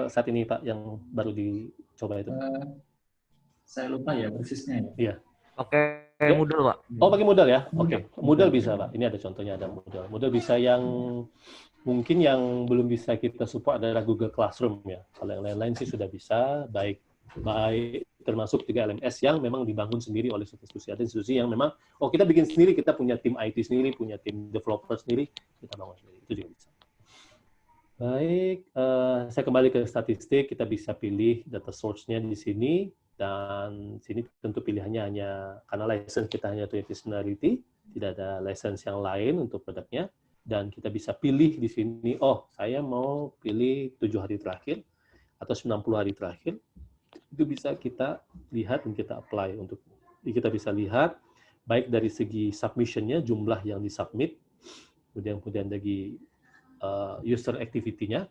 saat ini, Pak, yang baru dicoba itu? Saya lupa ya persisnya. Iya. Pakai Moodle, Pak. Oh, pakai Moodle ya? Oke. Moodle bisa, Pak. Ini ada contohnya, ada Moodle. Moodle bisa yang mungkin yang belum bisa kita support adalah Google Classroom ya. Kalau yang lain-lain sih sudah bisa, baik termasuk juga LMS yang memang dibangun sendiri oleh institusi. Ada institusi yang memang, kita bikin sendiri, kita punya tim IT sendiri, punya tim developer sendiri, kita bangun sendiri. Itu juga bisa. Baik, saya kembali ke statistik, kita bisa pilih data source-nya di sini, dan sini tentu pilihannya hanya, karena license kita hanya Turnitin Similarity, tidak ada license yang lain untuk produknya. Dan kita bisa pilih di sini, saya mau pilih 7 hari terakhir atau 90 hari terakhir. Itu bisa kita lihat dan kita apply. Kita bisa lihat baik dari segi submission-nya, jumlah yang disubmit, kemudian dari user activity-nya,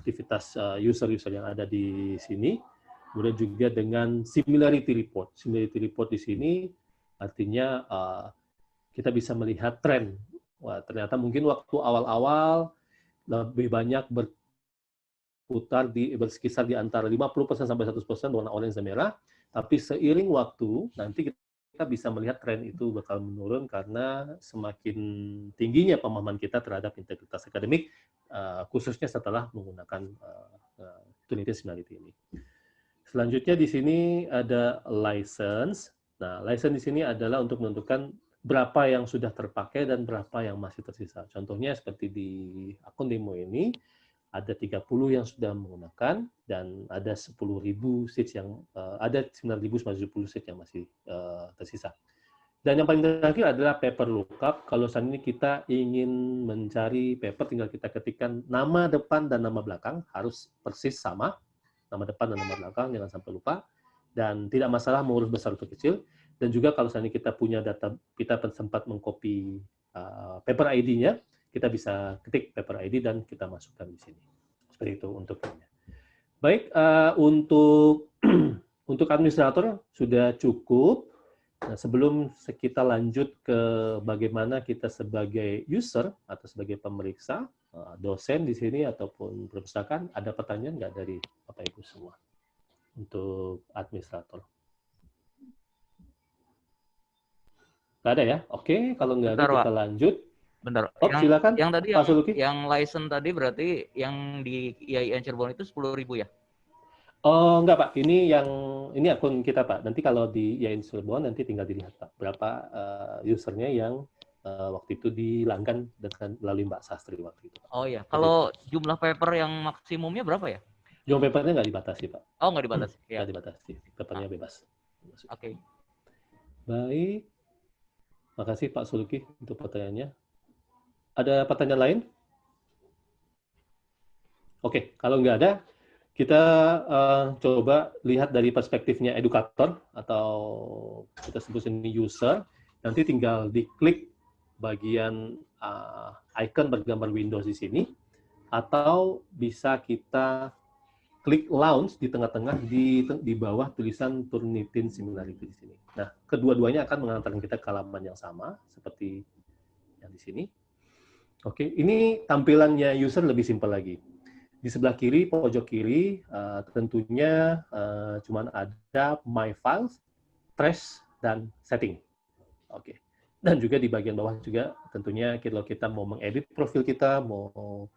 aktivitas user-user yang ada di sini, kemudian juga dengan similarity report. Similarity report di sini artinya kita bisa melihat tren. Wah, ternyata mungkin waktu awal-awal lebih banyak berputar berkisar di antara 50% sampai 100% warna orange dan merah, tapi seiring waktu nanti kita bisa melihat tren itu bakal menurun karena semakin tingginya pemahaman kita terhadap integritas akademik, khususnya setelah menggunakan Turnitin Similarity ini. Selanjutnya di sini ada license. Nah, license di sini adalah untuk menentukan berapa yang sudah terpakai dan berapa yang masih tersisa. Contohnya seperti di akun demo ini, ada 30 yang sudah menggunakan dan ada 10.000 seats yang ada 9.070 seats yang masih tersisa. Dan yang paling terakhir adalah paper lookup. Kalau saat ini kita ingin mencari paper, tinggal kita ketikkan nama depan dan nama belakang harus persis sama, nama depan dan nama belakang, jangan sampai lupa. Dan tidak masalah mau huruf besar atau kecil. Dan juga kalau saat ini kita punya data, kita sempat mengcopy paper ID-nya, kita bisa ketik paper ID dan kita masukkan di sini. Seperti itu untuk ini. Baik, untuk untuk administrator sudah cukup. Nah, sebelum kita lanjut ke bagaimana kita sebagai user atau sebagai pemeriksa, dosen di sini ataupun perpustakaan, ada pertanyaan nggak dari Bapak Ibu semua untuk administrator? Nggak ada ya? Oke, kalau nggak ada Bentar, kita Pak. lanjut. Bentar. Silakan. Yang tadi Pak Suluki. yang license tadi berarti yang di IAIN Cirebon itu 10.000 ya? Oh, enggak, Pak. Ini akun kita, Pak. Nanti kalau di IAIN Cirebon nanti tinggal dilihat, Pak. Berapa usernya yang waktu itu dilanggan dengan melalui Mbak Sastri waktu itu, Pak. Oh iya. Kalau jumlah paper yang maksimumnya berapa ya? Jumlah papernya nggak dibatasi, Pak. Oh, nggak dibatasi. Ya. Nggak dibatasi. Papernya bebas. Oke. Baik. Makasih Pak Suluki untuk pertanyaannya. Ada pertanyaan lain? Oke, kalau nggak ada, kita coba lihat dari perspektifnya edukator atau kita sebut ini user. Nanti tinggal diklik bagian icon bergambar Windows di sini, atau bisa kita klik launch di tengah-tengah di bawah tulisan Turnitin Similarity di sini. Nah, kedua-duanya akan mengantarkan kita ke halaman yang sama seperti yang di sini. Oke, ini tampilannya user lebih simpel lagi. Di sebelah kiri, pojok kiri, tentunya cuman ada My Files, Trash, dan Setting. Oke. Dan juga di bagian bawah juga tentunya kalau kita mau mengedit profil kita, mau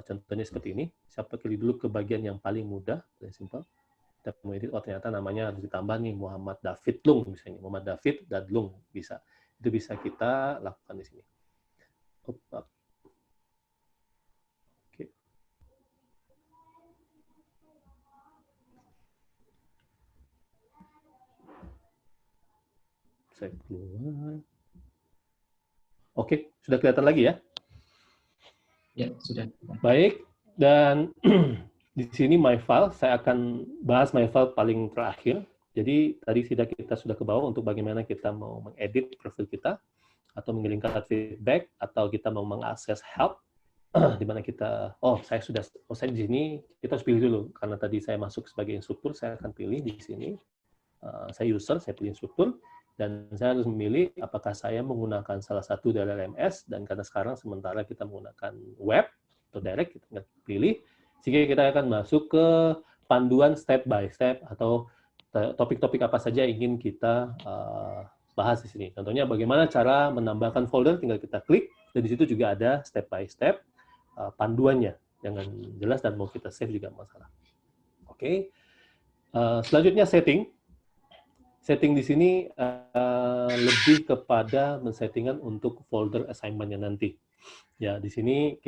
contohnya seperti ini, saya pilih dulu ke bagian yang paling mudah, paling simpel. Kita mau edit, oh ternyata namanya harus ditambah nih, Muhammad David Lung misalnya, Muhammad David dan Lung bisa. Itu bisa kita lakukan di sini. Oke. Saya keluar. Oke, sudah kelihatan lagi ya? Ya, sudah. Baik, dan di sini My File, saya akan bahas My File paling terakhir. Jadi tadi kita sudah ke bawah untuk bagaimana kita mau mengedit profil kita, atau mengirimkan feedback, atau kita mau mengakses help, di mana kita, saya di sini, kita harus pilih dulu, karena tadi saya masuk sebagai instruktur, saya akan pilih di sini, saya user, saya pilih instruktur, dan saya harus memilih apakah saya menggunakan salah satu dari LMS, dan karena sekarang sementara kita menggunakan web atau direct, kita pilih, sehingga kita akan masuk ke panduan step by step atau topik-topik apa saja yang ingin kita bahas di sini. Contohnya bagaimana cara menambahkan folder, tinggal kita klik, dan di situ juga ada step by step panduannya, jangan jelas dan mau kita save juga masalah. Oke. Selanjutnya setting. Setting di sini lebih kepada men-settingan untuk folder assignment-nya nanti. Ya, di sini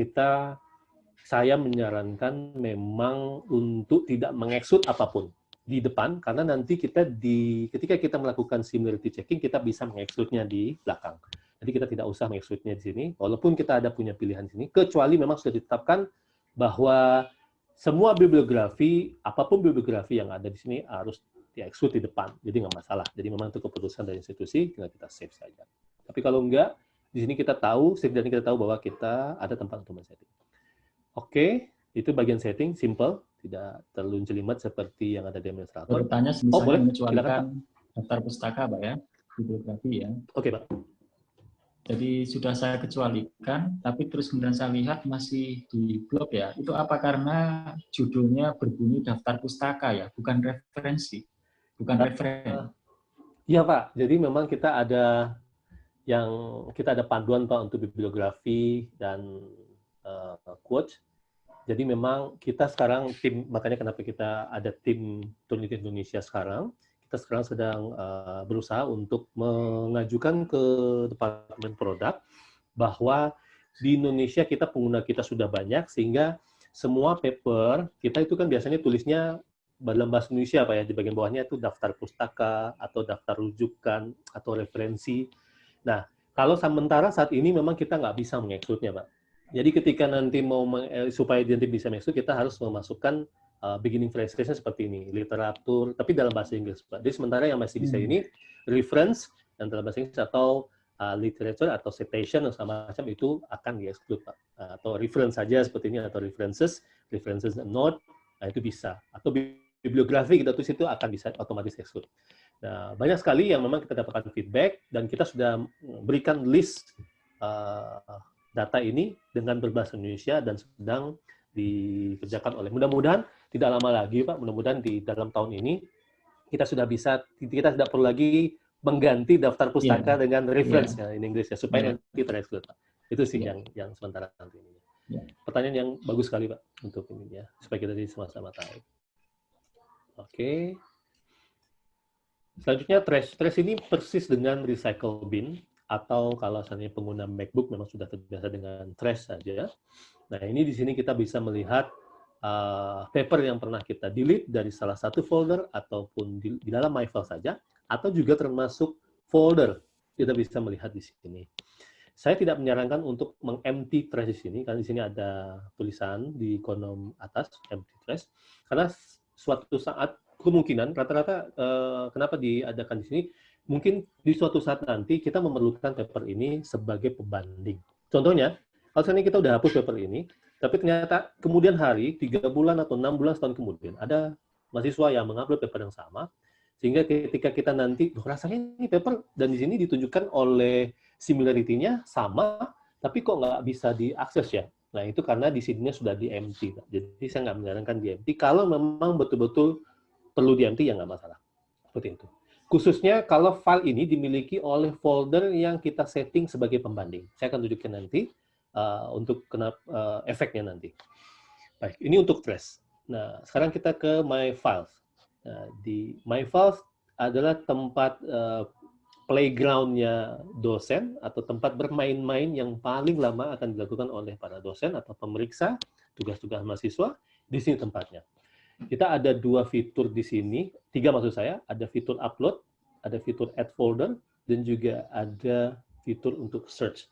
saya menyarankan memang untuk tidak mengeksut apapun di depan, karena nanti ketika kita melakukan similarity checking, kita bisa mengeksutnya di belakang. Jadi kita tidak usah mengeksutnya di sini, walaupun kita ada punya pilihan di sini, kecuali memang sudah ditetapkan bahwa semua bibliografi, apapun bibliografi yang ada di sini harus di-execute di depan, jadi nggak masalah. Jadi memang itu keputusan dari institusi, tinggal kita save saja. Tapi kalau enggak, di sini kita tahu, setidaknya kita tahu bahwa kita ada tempat untuk men-setting. Oke, itu bagian setting, simple, tidak terlalu jelimet seperti yang ada di administrator. Bertanya misalnya boleh. mengecualikan daftar pustaka, Pak ya, bibliografi ya. Oke, Pak. Jadi sudah saya kecualikan, tapi terus kemudian saya lihat masih di blok ya. Itu apa karena judulnya berbunyi daftar pustaka ya, bukan referensi, bukan referen. Iya Pak, jadi memang kita ada panduan Pak untuk bibliografi dan quotes. Jadi memang kita sekarang makanya kenapa kita ada tim Turnitin Indonesia sekarang, kita kita sekarang sedang berusaha untuk mengajukan ke Departemen Produk bahwa di Indonesia pengguna kita sudah banyak, sehingga semua paper kita itu kan biasanya tulisnya dalam bahasa Indonesia, Pak ya, di bagian bawahnya itu daftar pustaka atau daftar rujukan atau referensi. Nah, kalau sementara saat ini memang kita nggak bisa mengekskludnya, Pak. Jadi ketika nanti supaya nanti bisa mengeksklud, kita harus memasukkan beginning phrase-nya seperti ini, literatur, tapi dalam bahasa Inggris, Pak. Jadi sementara yang masih bisa ini reference yang dalam bahasa Inggris, atau literature atau citation atau sama macam itu akan di-exclude, Pak. Atau reference saja seperti ini, atau references and note, nah itu bisa. Atau bibliografi kita tulis itu akan bisa otomatis exclude. Nah, banyak sekali yang memang kita dapatkan feedback, dan kita sudah berikan list data ini dengan berbahasa Indonesia dan sedang dikerjakan oleh. Mudah-mudahan tidak lama lagi, Pak, mudah-mudahan di dalam tahun ini kita sudah bisa, kita tidak perlu lagi mengganti daftar pustaka dengan reference ya, in Inggris ya, supaya nanti ter-exclude, Pak. Itu sih yang sementara nanti ini. Pertanyaan yang bagus sekali, Pak, untuk ini ya, supaya kita jadi sama-sama tahu. Oke. Selanjutnya trash. Trash ini persis dengan recycle bin, atau kalau misalnya pengguna MacBook memang sudah terbiasa dengan trash saja. Nah, ini di sini kita bisa melihat paper yang pernah kita delete dari salah satu folder, ataupun di dalam My File saja, atau juga termasuk folder. Kita bisa melihat di sini. Saya tidak menyarankan untuk meng-empty trash di sini, karena di sini ada tulisan di kolom atas, empty trash, karena suatu saat kemungkinan rata-rata kenapa diadakan di sini, mungkin di suatu saat nanti kita memerlukan paper ini sebagai pembanding. Contohnya, kalau misalnya kita udah hapus paper ini, tapi ternyata kemudian hari, 3 bulan atau 6 bulan setahun kemudian, ada mahasiswa yang mengupload paper yang sama, sehingga ketika kita nanti, rasanya ini paper, dan di sini ditunjukkan oleh similarity-nya sama, tapi kok nggak bisa diakses ya? Nah, itu karena di sininya sudah di-empty. Jadi saya nggak menyarankan di-empty. Kalau memang betul-betul perlu di-empty, ya nggak masalah. Seperti itu. Khususnya kalau file ini dimiliki oleh folder yang kita setting sebagai pembanding. Saya akan tunjukkan nanti untuk efeknya nanti. Baik, ini untuk trash. Nah, sekarang kita ke My Files. Nah, di My Files adalah tempat playground-nya dosen, atau tempat bermain-main yang paling lama akan dilakukan oleh para dosen atau pemeriksa tugas-tugas mahasiswa. Di sini tempatnya. Kita ada 2 fitur di sini, 3 maksud saya, ada fitur upload, ada fitur add folder, dan juga ada fitur untuk search.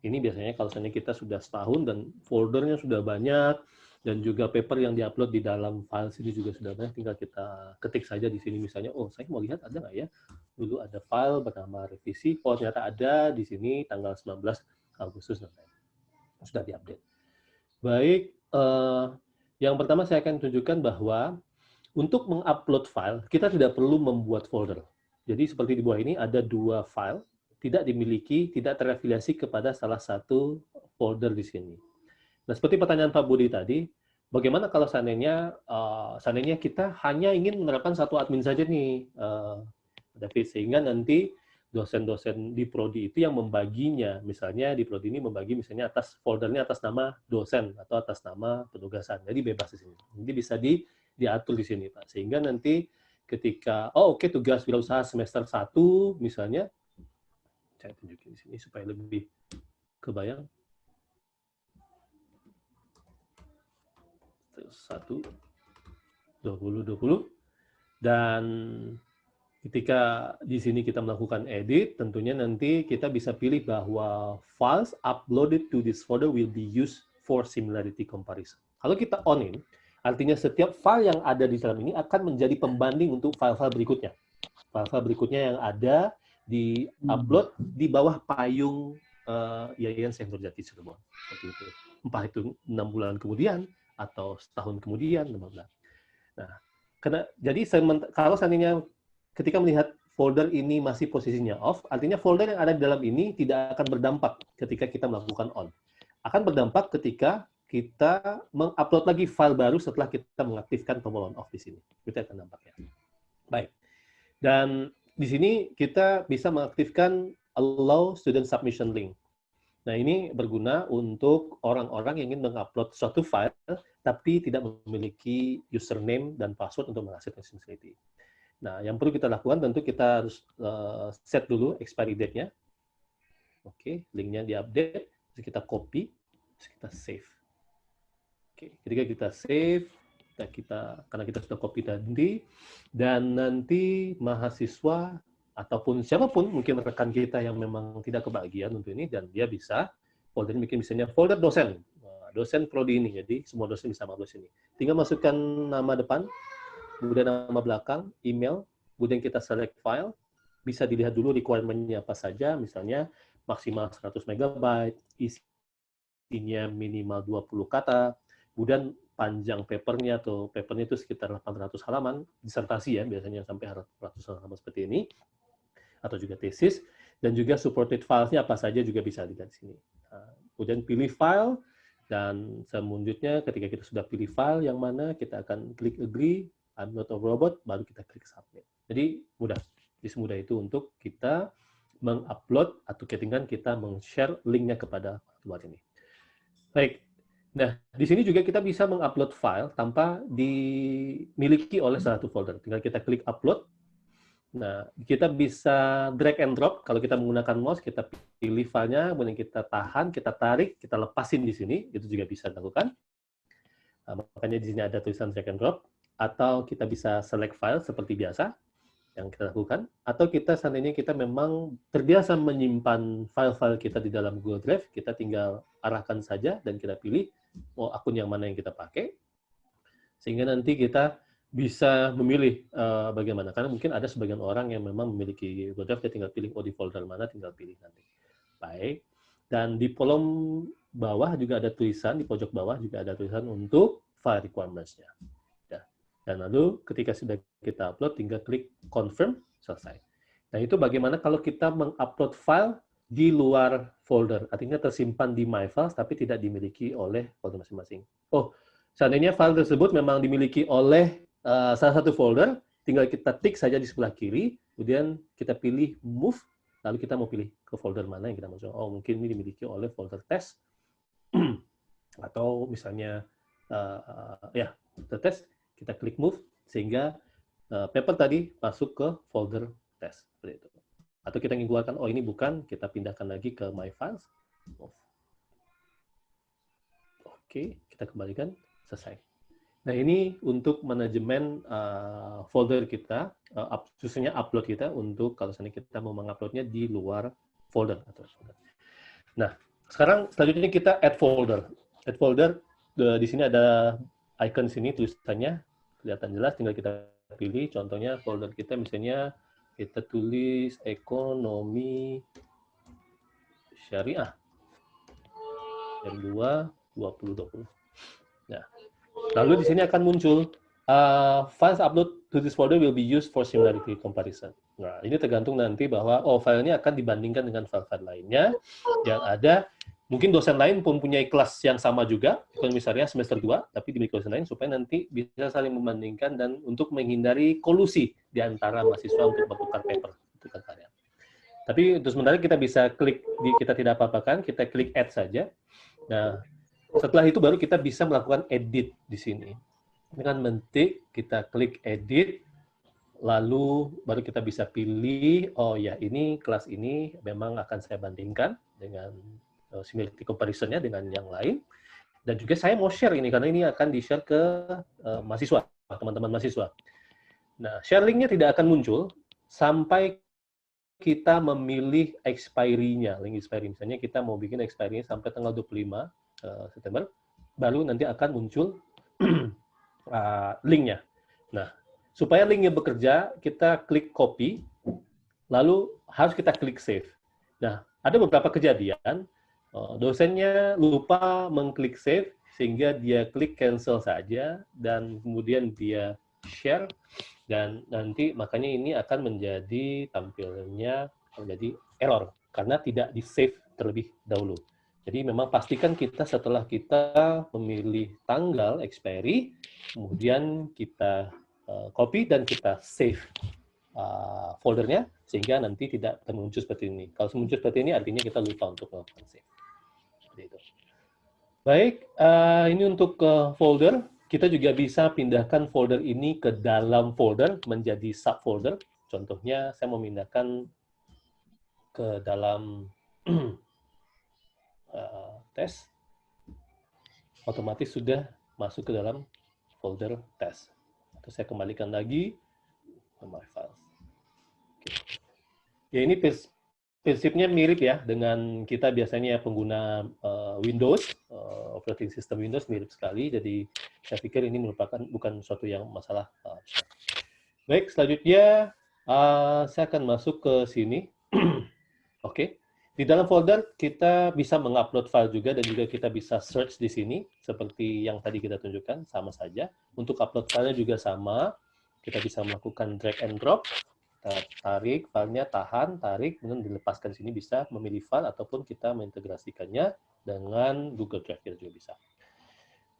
Ini biasanya kalau misalnya kita sudah setahun dan foldernya sudah banyak, dan juga paper yang diupload di dalam file sini juga sudah banyak, tinggal kita ketik saja di sini misalnya, oh saya mau lihat ada nggak ya, dulu ada file bernama revisi, oh ternyata ada di sini tanggal 19 Agustus, sudah diupdate. Baik, yang pertama saya akan tunjukkan bahwa untuk mengupload file, kita tidak perlu membuat folder. Jadi seperti di bawah ini ada 2 file, tidak dimiliki, tidak terafiliasi kepada salah satu folder di sini. Nah, seperti pertanyaan Pak Budi tadi, bagaimana kalau seandainya kita hanya ingin menerapkan satu admin saja nih, David, sehingga nanti dosen-dosen di prodi itu yang membaginya, misalnya di prodi ini membagi misalnya atas foldernya atas nama dosen atau atas nama penugasan, jadi bebas di sini. Jadi bisa diatur di sini, Pak, sehingga nanti ketika tugas wirausaha semester 1 misalnya, saya tunjukin di sini supaya lebih kebayang. 1, 20, dan ketika di sini kita melakukan edit, tentunya nanti kita bisa pilih bahwa files uploaded to this folder will be used for similarity comparison. Kalau kita on in, artinya setiap file yang ada di dalam ini akan menjadi pembanding untuk file-file berikutnya. File-file berikutnya yang ada di upload di bawah payung Yayan Syekh Nurjati Cirebon. Seperti itu. Entah itu 6 bulan kemudian, atau setahun kemudian, nah, jadi kalau seandainya ketika melihat folder ini masih posisinya off, artinya folder yang ada di dalam ini tidak akan berdampak ketika kita melakukan on. Akan berdampak ketika kita mengupload lagi file baru setelah kita mengaktifkan tombol on off di sini. Itu akan dampaknya. Baik. Dan di sini kita bisa mengaktifkan allow student submission link. Nah, ini berguna untuk orang-orang yang ingin mengupload suatu file, tapi tidak memiliki username dan password untuk mengakses facility. Nah, yang perlu kita lakukan tentu kita harus set dulu expiry date-nya. Oke, linknya di-update, terus kita copy, terus kita save. Oke, ketika kita save, karena kita sudah copy tadi, dan nanti mahasiswa ataupun siapapun, mungkin rekan kita yang memang tidak kebagian untuk ini, dan dia bisa folder bikin misalnya folder dosen, dosen prodi ini, jadi semua dosen bisa masuk sini. Tinggal masukkan nama depan, kemudian nama belakang, email, kemudian kita select file, bisa dilihat dulu requirement-nya apa saja, misalnya maksimal 100 MB, isinya minimal 20 kata, kemudian panjang papernya atau papernya itu sekitar 800 halaman, disertasi ya, biasanya sampai 100 halaman seperti ini, atau juga tesis, dan juga supported files-nya apa saja juga bisa dilihat di sini. Nah, kemudian pilih file, dan selanjutnya ketika kita sudah pilih file yang mana, kita akan klik agree, I'm not a robot, baru kita klik submit. Jadi mudah, semudah itu untuk kita mengupload atau ketinggalan kita meng-share linknya kepada luar ini. Baik, nah di sini juga kita bisa mengupload file tanpa dimiliki oleh satu folder. Tinggal kita klik upload. Nah, kita bisa drag and drop. Kalau kita menggunakan mouse, kita pilih filenya, kemudian kita tahan, kita tarik, kita lepasin di sini, itu juga bisa dilakukan. Nah, makanya di sini ada tulisan drag and drop. Atau kita bisa select file seperti biasa yang kita lakukan, atau kita seandainya kita memang terbiasa menyimpan file-file kita di dalam Google Drive, kita tinggal arahkan saja dan kita pilih mau akun yang mana yang kita pakai, sehingga nanti kita bisa memilih bagaimana. Karena mungkin ada sebagian orang yang memang memiliki Google Drive, dia tinggal pilih di folder mana, tinggal pilih nanti. Baik, dan di kolom bawah juga ada tulisan, di pojok bawah juga ada tulisan untuk file requirements-nya. Dan lalu ketika sudah kita upload, tinggal klik confirm, selesai. Nah itu bagaimana kalau kita mengupload file di luar folder, artinya tersimpan di My Files tapi tidak dimiliki oleh folder masing-masing. Oh, seandainya file tersebut memang dimiliki oleh salah satu folder, tinggal kita tik saja di sebelah kiri, kemudian kita pilih move, lalu kita mau pilih ke folder mana yang kita mau. Oh mungkin ini dimiliki oleh folder test, atau misalnya ya folder test. Kita klik move, sehingga paper tadi masuk ke folder test. Seperti itu. Atau kita ingin keluarkan, oh ini bukan, kita pindahkan lagi ke My Files. Oke, kita kembalikan, selesai. Nah ini untuk manajemen folder kita, khususnya upload kita, untuk kalau misalnya kita mau menguploadnya di luar folder. Nah, sekarang selanjutnya kita add folder. Add folder, di sini ada icon sini tulisannya kelihatan jelas, tinggal kita pilih. Contohnya folder kita misalnya kita tulis ekonomi syariah yang 2020. Nah, lalu di sini akan muncul files upload to this folder will be used for similarity comparison. Nah, ini tergantung nanti bahwa filenya akan dibandingkan dengan file-file lainnya yang ada. Mungkin dosen lain pun punya kelas yang sama juga, ekonomi syariah semester 2, tapi di dosen lain supaya nanti bisa saling membandingkan dan untuk menghindari kolusi di antara mahasiswa untuk bertukar paper, bertukar karya. Tapi untuk sementara kita bisa klik, kita tidak apa-apakan, kita klik add saja. Nah, setelah itu baru kita bisa melakukan edit di sini. Dengan mentik, kita klik edit, lalu baru kita bisa pilih, oh ya ini kelas ini memang akan saya bandingkan dengan similarity comparison-nya dengan yang lain, dan juga saya mau share ini karena ini akan di-share ke mahasiswa, teman-teman mahasiswa. Nah, share link-nya tidak akan muncul sampai kita memilih expiry-nya, link expiry. Misalnya kita mau bikin expiry-nya sampai tanggal 25 September, baru nanti akan muncul link-nya. Nah, supaya link-nya bekerja, kita klik copy, lalu harus kita klik save. Nah, ada beberapa kejadian, dosennya lupa mengklik save, sehingga dia klik cancel saja, dan kemudian dia share, dan nanti makanya ini akan menjadi tampilnya menjadi error, karena tidak di-save terlebih dahulu. Jadi memang pastikan kita setelah kita memilih tanggal expiry, kemudian kita copy dan kita save foldernya, sehingga nanti tidak muncul seperti ini. Kalau muncul seperti ini, artinya kita lupa untuk melakukan save. Seperti itu. Baik, ini untuk folder. Kita juga bisa pindahkan folder ini ke dalam folder menjadi subfolder. Contohnya, saya memindahkan ke dalam tes, otomatis sudah masuk ke dalam folder tes. Terus saya kembalikan lagi ke my files. Oke. Ya, ini prinsipnya mirip ya dengan kita biasanya pengguna Windows, operating system Windows mirip sekali. Jadi saya pikir ini merupakan bukan suatu yang masalah. Baik, selanjutnya saya akan masuk ke sini. Oke. Di dalam folder kita bisa mengupload file juga dan juga kita bisa search di sini seperti yang tadi kita tunjukkan, sama saja. Untuk upload filenya juga sama. Kita bisa melakukan drag and drop. Kita tarik filenya, tahan, tarik, kemudian dilepaskan sini bisa memilih file ataupun kita mengintegrasikannya dengan Google Drive kita juga bisa.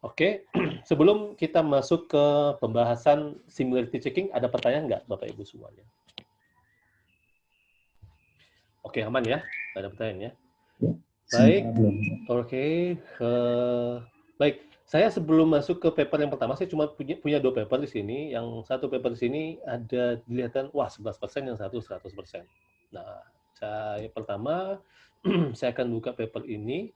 Oke, sebelum kita masuk ke pembahasan similarity checking, ada pertanyaan nggak Bapak Ibu semuanya? Oke, aman ya? Nggak ada pertanyaan ya? Baik, oke. Baik, saya sebelum masuk ke paper yang pertama, saya cuma punya 2 paper di sini. Yang satu paper di sini ada dilihatkan, wah 11%, yang satu 100%. Nah, saya pertama, saya akan buka paper ini.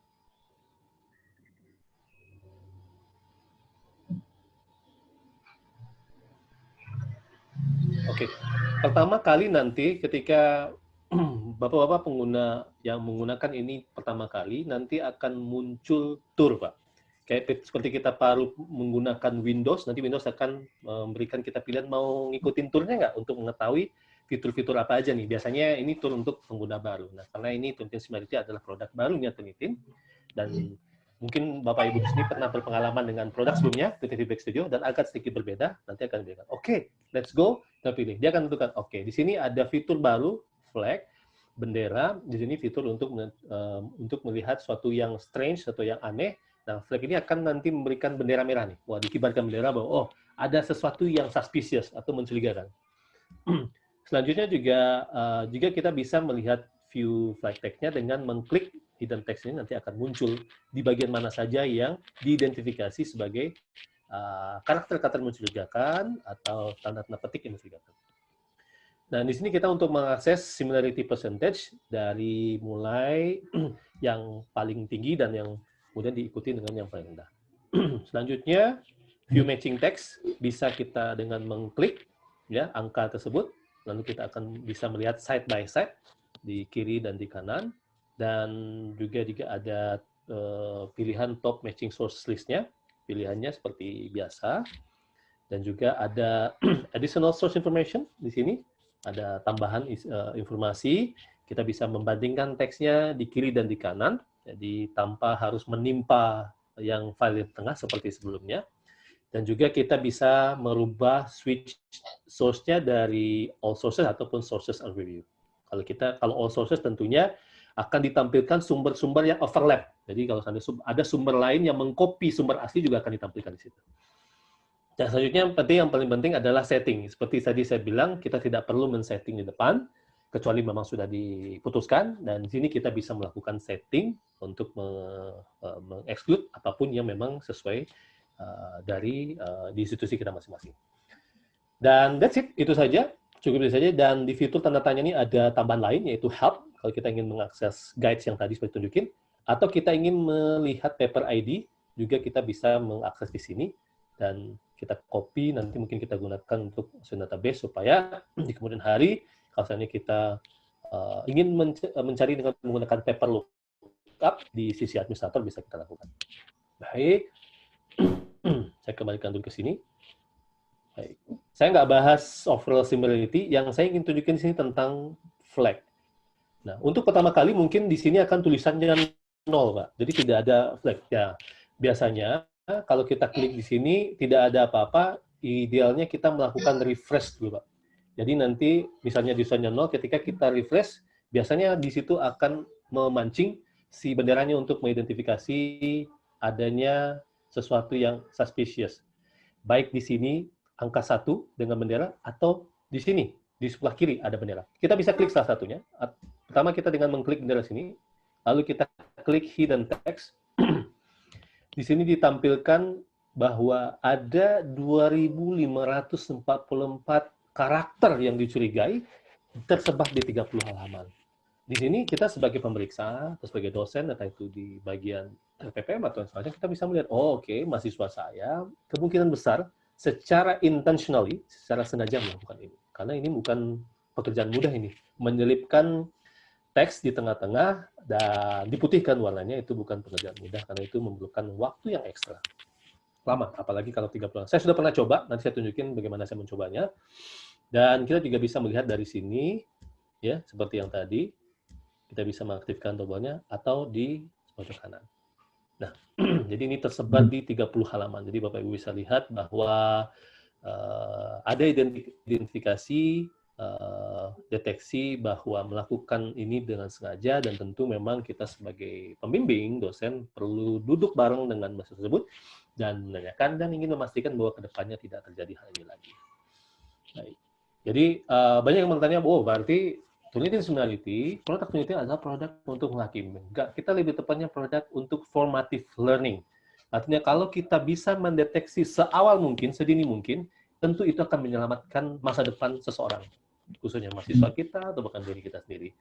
Oke, pertama kali nanti ketika Bapak-bapak pengguna yang menggunakan ini pertama kali, nanti akan muncul tour, Pak. Kayak seperti kita baru menggunakan Windows, nanti Windows akan memberikan kita pilihan mau ngikutin tournya nggak untuk mengetahui fitur-fitur apa aja nih. Biasanya ini tour untuk pengguna baru. Nah, karena ini Turnitin Similarity adalah produk barunya Turnitin, dan mungkin Bapak Ibu di sini pernah berpengalaman dengan produk sebelumnya, Turnitin Feedback Studio, dan agak sedikit berbeda, nanti akan diberikan. Oke, let's go, kita pilih. Dia akan tentukan, oke, di sini ada fitur baru, flag, bendera, di sini fitur untuk melihat suatu yang strange, suatu yang aneh. Nah, flag ini akan nanti memberikan bendera merah nih. Wah, dikibarkan bendera bahwa, oh, ada sesuatu yang suspicious atau mencurigakan. Selanjutnya juga kita bisa melihat view flag tag-nya dengan mengklik hidden text ini, nanti akan muncul di bagian mana saja yang diidentifikasi sebagai karakter-karakter mencurigakan atau tanda-tanda petik yang mencurigakan. Nah, di sini kita untuk mengakses similarity percentage dari mulai yang paling tinggi dan yang kemudian diikuti dengan yang paling rendah. Selanjutnya, view matching text bisa kita dengan mengklik ya angka tersebut, lalu kita akan bisa melihat side by side di kiri dan di kanan, dan juga ada pilihan top matching source list-nya, pilihannya seperti biasa, dan juga ada additional source information di sini. Ada tambahan informasi, kita bisa membandingkan teksnya di kiri dan di kanan, jadi tanpa harus menimpa yang file di tengah seperti sebelumnya. Dan juga kita bisa merubah switch source-nya dari all sources ataupun sources and review. Kalau all sources tentunya akan ditampilkan sumber-sumber yang overlap. Jadi kalau ada sumber lain yang mengcopy sumber asli juga akan ditampilkan di situ. Dan selanjutnya yang paling penting adalah setting. Seperti tadi saya bilang, kita tidak perlu men-setting di depan, kecuali memang sudah diputuskan, dan di sini kita bisa melakukan setting untuk meng-exclude apapun yang memang sesuai dari di institusi kita masing-masing. Dan that's it, itu saja, cukup itu saja. Dan di fitur tanda tanya ini ada tambahan lain, yaitu help, kalau kita ingin mengakses guides yang tadi seperti tunjukin, atau kita ingin melihat paper ID, juga kita bisa mengakses di sini, dan kita copy, nanti mungkin kita gunakan untuk database supaya di kemudian hari, kalau misalnya kita ingin mencari dengan menggunakan paper lookup di sisi administrator, bisa kita lakukan. Baik, saya kembalikan dulu ke sini. Baik. Saya nggak bahas overall similarity, yang saya ingin tunjukin di sini tentang flag. Nah, untuk pertama kali mungkin di sini akan tulisannya 0, Pak. Jadi tidak ada flag. Ya, biasanya kalau kita klik di sini, tidak ada apa-apa, idealnya kita melakukan refresh dulu, Pak. Jadi nanti, misalnya di tulisannya 0, ketika kita refresh, biasanya di situ akan memancing si benderanya untuk mengidentifikasi adanya sesuatu yang suspicious. Baik di sini, angka 1 dengan bendera, atau di sini, di sebelah kiri ada bendera. Kita bisa klik salah satunya. Pertama kita dengan mengklik bendera sini, lalu kita klik hidden text. Di sini ditampilkan bahwa ada 2.544 karakter yang dicurigai tersebar di 30 halaman. Di sini kita sebagai pemeriksa atau sebagai dosen, entah itu di bagian PPM atau sebagainya, kita bisa melihat, oh oke, mahasiswa saya kemungkinan besar secara intentionally, secara sengaja melakukan ini. Karena ini bukan pekerjaan mudah ini. Menyelipkan teks di tengah-tengah dan diputihkan warnanya itu bukan pekerjaan mudah, karena itu memerlukan waktu yang ekstra. Lama, apalagi kalau 3 bulan. Saya sudah pernah coba, nanti saya tunjukin bagaimana saya mencobanya. Dan kita juga bisa melihat dari sini, ya seperti yang tadi, kita bisa mengaktifkan tombolnya atau di pojok kanan. Nah, jadi ini tersebar di 30 halaman. Jadi Bapak Ibu bisa lihat bahwa ada identifikasi, deteksi bahwa melakukan ini dengan sengaja, dan tentu memang kita sebagai pembimbing, dosen, perlu duduk bareng dengan mahasiswa tersebut dan menanyakan dan ingin memastikan bahwa kedepannya tidak terjadi hal ini lagi. Baik. Jadi banyak yang bertanya, oh berarti Turnitin Similarity, produk Turnitin adalah produk untuk menghakimi. Enggak, kita lebih tepatnya produk untuk formative learning. Artinya kalau kita bisa mendeteksi seawal mungkin, sedini mungkin, tentu itu akan menyelamatkan masa depan seseorang, khususnya mahasiswa kita atau bahkan diri kita sendiri.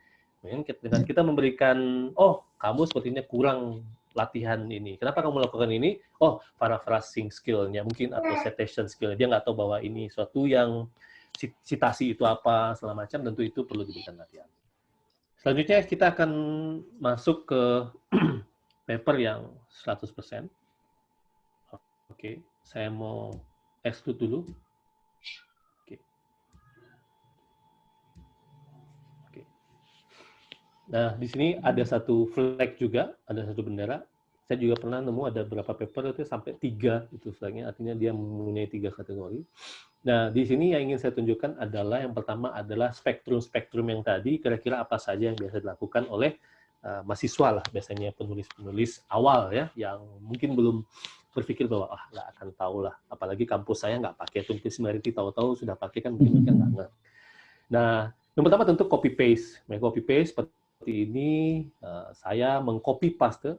Dengan kita memberikan, oh kamu sepertinya kurang latihan ini. Kenapa kamu melakukan ini? Oh, paraphrasing skill-nya mungkin atau citation skill-nya. Dia nggak tahu bahwa ini suatu yang citasi itu apa, segala macam, tentu itu perlu diberikan latihan. Selanjutnya kita akan masuk ke paper yang 100%. Oke, saya mau exclude dulu. Oke. Nah, di sini ada satu flag juga, ada satu bendera. Saya juga pernah nemu ada beberapa paper itu sampai 3 itu flagnya, artinya dia mempunyai 3 kategori. Nah, di sini yang ingin saya tunjukkan adalah yang pertama adalah spektrum-spektrum yang tadi, kira-kira apa saja yang biasa dilakukan oleh mahasiswa lah, biasanya penulis-penulis awal ya, yang mungkin belum berpikir bahwa nggak akan tahu lah, apalagi kampus saya nggak pakai Turnitin Similarity, tahu-tahu sudah pakai kan mungkin mereka nggak ngerti. Nah, yang pertama tentu copy paste. Copy paste seperti ini, saya mengcopy paste.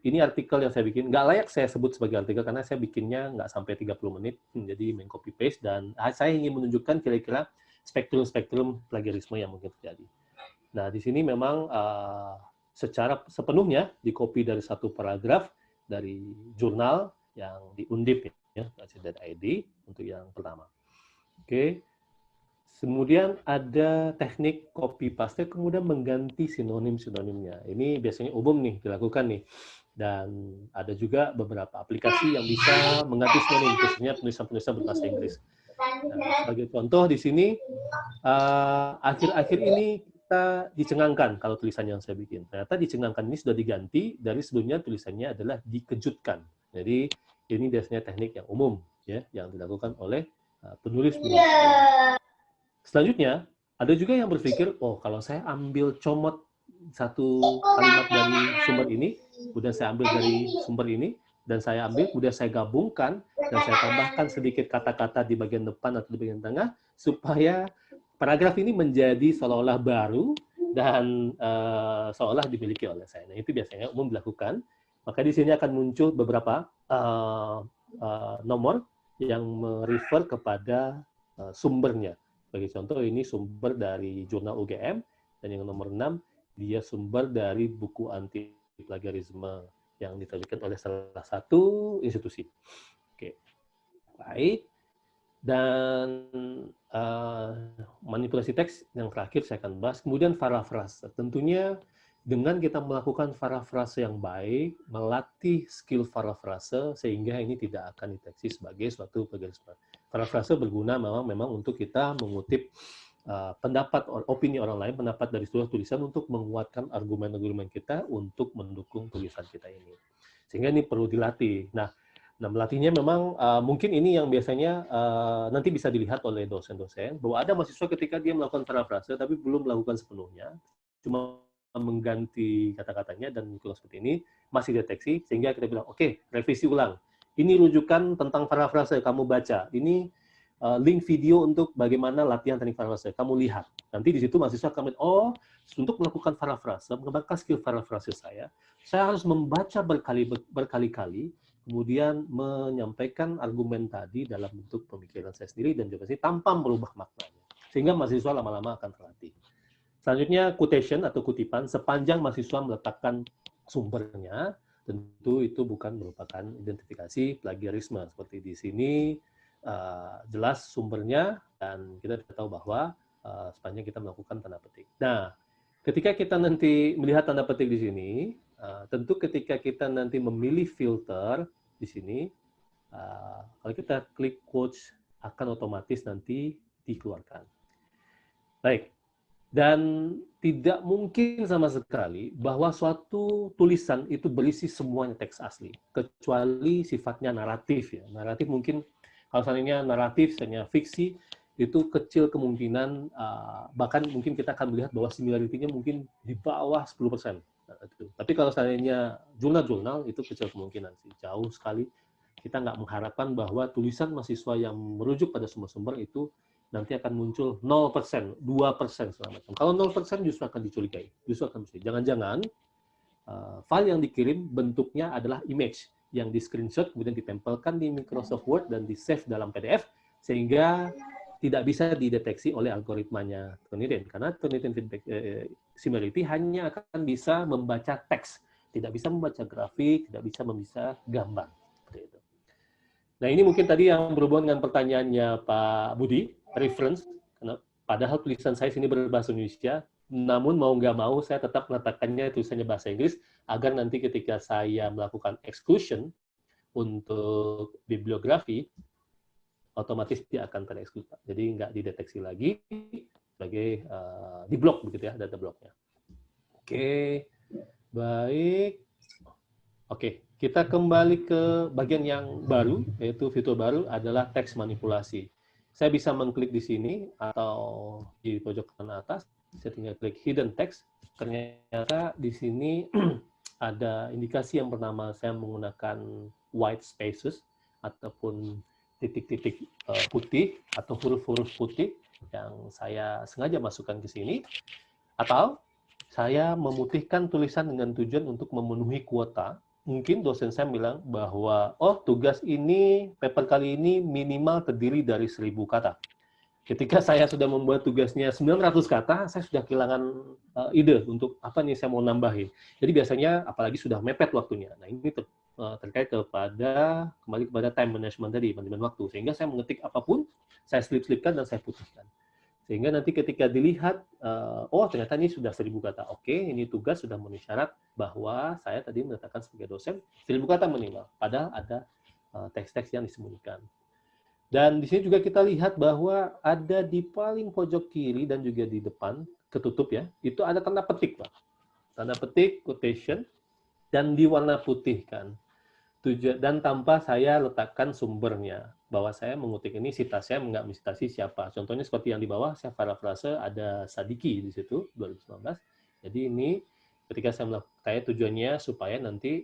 Ini artikel yang saya bikin, nggak layak saya sebut sebagai artikel karena saya bikinnya nggak sampai 30 menit, jadi copy paste, dan saya ingin menunjukkan kira-kira spektrum-spektrum plagiarisme yang mungkin terjadi. Nah, di sini memang secara sepenuhnya di-copy dari satu paragraf dari jurnal yang di Undip ya, .id untuk yang pertama. Oke. Kemudian ada teknik copy paste, kemudian mengganti sinonim-sinonimnya. Ini biasanya umum nih dilakukan nih. Dan ada juga beberapa aplikasi yang bisa mengganti sinonim, khususnya penulisan-penulisan berbahasa Inggris. Nah, sebagai contoh di sini, akhir-akhir ini kita dicengangkan kalau tulisan yang saya bikin. Ternyata dicengangkan ini sudah diganti dari sebelumnya tulisannya adalah dikejutkan. Jadi ini biasanya teknik yang umum ya, yang dilakukan oleh penulis. Selanjutnya, ada juga yang berpikir, oh kalau saya ambil comot satu kalimat dari sumber ini, kemudian saya ambil dari sumber ini, dan saya ambil, kemudian saya gabungkan, dan saya tambahkan sedikit kata-kata di bagian depan atau di bagian tengah, supaya paragraf ini menjadi seolah-olah baru, dan seolah dimiliki oleh saya. Nah, itu biasanya umum dilakukan. Maka di sini akan muncul beberapa nomor yang merefer kepada sumbernya. Sebagai contoh, ini sumber dari jurnal UGM, dan yang nomor 6, dia sumber dari buku anti plagiarisme yang diterbitkan oleh salah satu institusi. Oke, baik. Dan manipulasi teks yang terakhir saya akan bahas. Kemudian parafrase. Tentunya dengan kita melakukan parafrase yang baik, melatih skill parafrase, sehingga ini tidak akan dideteksi sebagai suatu plagiarisme. Parafrase berguna memang untuk kita mengutip pendapat, opini orang lain, pendapat dari seluruh tulisan untuk menguatkan argumen-argumen kita untuk mendukung tulisan kita ini. Sehingga ini perlu dilatih. Nah melatihnya memang mungkin ini yang biasanya nanti bisa dilihat oleh dosen-dosen, bahwa ada mahasiswa ketika dia melakukan parafrase tapi belum melakukan sepenuhnya, cuma mengganti kata-katanya dan kurang seperti ini, masih deteksi, sehingga kita bilang, oke, revisi ulang. Ini rujukan tentang parafrase, kamu baca. Ini link video untuk bagaimana latihan teknik parafrase, kamu lihat. Nanti di situ mahasiswa akan, oh, untuk melakukan parafrase, mengembangkan skill parafrase saya harus membaca berkali-kali kemudian menyampaikan argumen tadi dalam bentuk pemikiran saya sendiri dan juga sih tanpa merubah maknanya. Sehingga mahasiswa lama-lama akan terlatih. Selanjutnya quotation atau kutipan, sepanjang mahasiswa meletakkan sumbernya, tentu itu bukan merupakan identifikasi plagiarisme. Seperti di sini jelas sumbernya dan kita tahu bahwa sepanjang kita melakukan tanda petik. Nah, ketika kita nanti melihat tanda petik di sini, tentu ketika kita nanti memilih filter di sini, kalau kita klik quotes akan otomatis nanti dikeluarkan. Baik, dan tidak mungkin sama sekali bahwa suatu tulisan itu berisi semuanya teks asli, kecuali sifatnya naratif ya. Naratif mungkin kalau seandainya naratif, seandainya fiksi, itu kecil kemungkinan, bahkan mungkin kita akan melihat bahwa similarity-nya mungkin di bawah 10%. Tapi kalau seandainya jurnal-jurnal, itu kecil kemungkinan sih, jauh sekali. Kita nggak mengharapkan bahwa tulisan mahasiswa yang merujuk pada sumber-sumber itu nanti akan muncul 0%, 2% segala macam. Kalau 0% justru akan dicurigai. Jangan-jangan file yang dikirim bentuknya adalah image yang di-screenshot, kemudian ditempelkan di Microsoft Word dan di-save dalam PDF, sehingga tidak bisa dideteksi oleh algoritmanya Turnitin. Karena Turnitin Feedback Similarity hanya akan bisa membaca teks, tidak bisa membaca grafik, tidak bisa membaca gambar. Seperti itu. Nah, ini mungkin tadi yang berhubungan dengan pertanyaannya Pak Budi, reference, karena padahal tulisan saya sini berbahasa Indonesia, namun mau nggak mau saya tetap meletakkannya tulisannya bahasa Inggris, agar nanti ketika saya melakukan exclusion untuk bibliografi, otomatis dia akan ter-exclude. Jadi nggak dideteksi lagi sebagai di-block begitu ya, data blocknya. Oke, baik. Oke, kita kembali ke bagian yang baru, yaitu fitur baru adalah teks manipulasi. Saya bisa mengklik di sini atau di pojok kanan atas, saya tinggal klik hidden text. Ternyata di sini ada indikasi yang pertama, saya menggunakan white spaces ataupun titik-titik putih atau huruf-huruf putih yang saya sengaja masukkan ke sini, atau saya memutihkan tulisan dengan tujuan untuk memenuhi kuota. Mungkin dosen saya bilang bahwa, oh tugas ini, paper kali ini minimal terdiri dari 1000 kata. Ketika saya sudah membuat tugasnya 900 kata, saya sudah kehilangan ide untuk apa nih saya mau nambahin. Jadi biasanya, apalagi sudah mepet waktunya. Nah ini terkait kembali kepada time management tadi, manajemen waktu. Sehingga saya mengetik apapun, saya selip-selipkan dan saya putihkan. Sehingga nanti ketika dilihat, oh ternyata ini sudah 1000 kata. Oke, ini tugas sudah memenuhi syarat bahwa saya tadi meletakkan sebagai dosen 1000 kata minimal. Padahal ada teks-teks yang disembunyikan. Dan di sini juga kita lihat bahwa ada di paling pojok kiri dan juga di depan, ketutup ya, itu ada tanda petik, Pak. Tanda petik, quotation, dan diwarna putih kan. Dan tanpa saya letakkan sumbernya, bahwa saya mengutip ini saya nggak mensitasi siapa. Contohnya seperti yang di bawah, saya parafrase ada Sadiki di situ 2019. Jadi ini ketika saya tujuannya supaya nanti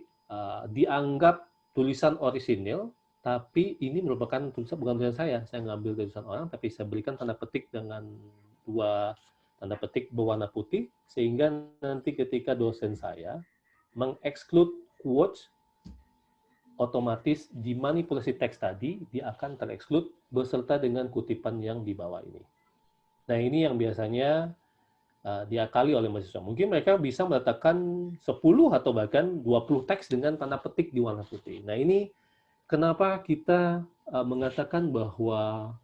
dianggap tulisan orisinil, tapi ini merupakan tulisan bukan tulisan saya ngambil tulisan orang, tapi saya berikan tanda petik dengan 2 tanda petik berwarna putih, sehingga nanti ketika dosen saya mengexclude quotes, otomatis dimanipulasi teks tadi, dia akan ter-exclude beserta dengan kutipan yang di bawah ini. Nah, ini yang biasanya diakali oleh mahasiswa. Mungkin mereka bisa meletakkan 10 atau bahkan 20 teks dengan tanda petik di warna putih. Nah, ini kenapa kita mengatakan bahwa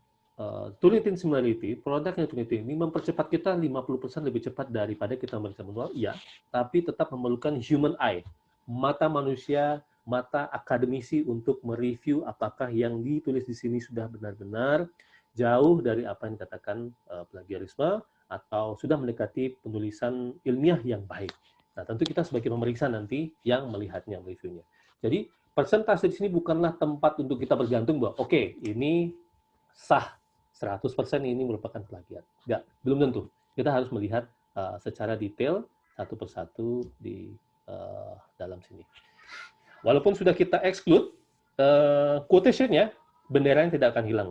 Turnitin Similarity, produknya Turnitin ini mempercepat kita 50% lebih cepat daripada kita meriksa manual, iya, tapi tetap memerlukan human eye, mata manusia, mata akademisi untuk mereview apakah yang ditulis di sini sudah benar-benar jauh dari apa yang dikatakan plagiarisme atau sudah mendekati penulisan ilmiah yang baik. Nah, tentu kita sebagai pemeriksa nanti yang melihatnya, reviewnya. Jadi, persentase di sini bukanlah tempat untuk kita bergantung bahwa, oke, ini sah, 100% ini merupakan plagiat. Enggak, belum tentu. Kita harus melihat secara detail, satu persatu di dalam sini. Walaupun sudah kita exclude, quotation-nya, benderanya tidak akan hilang.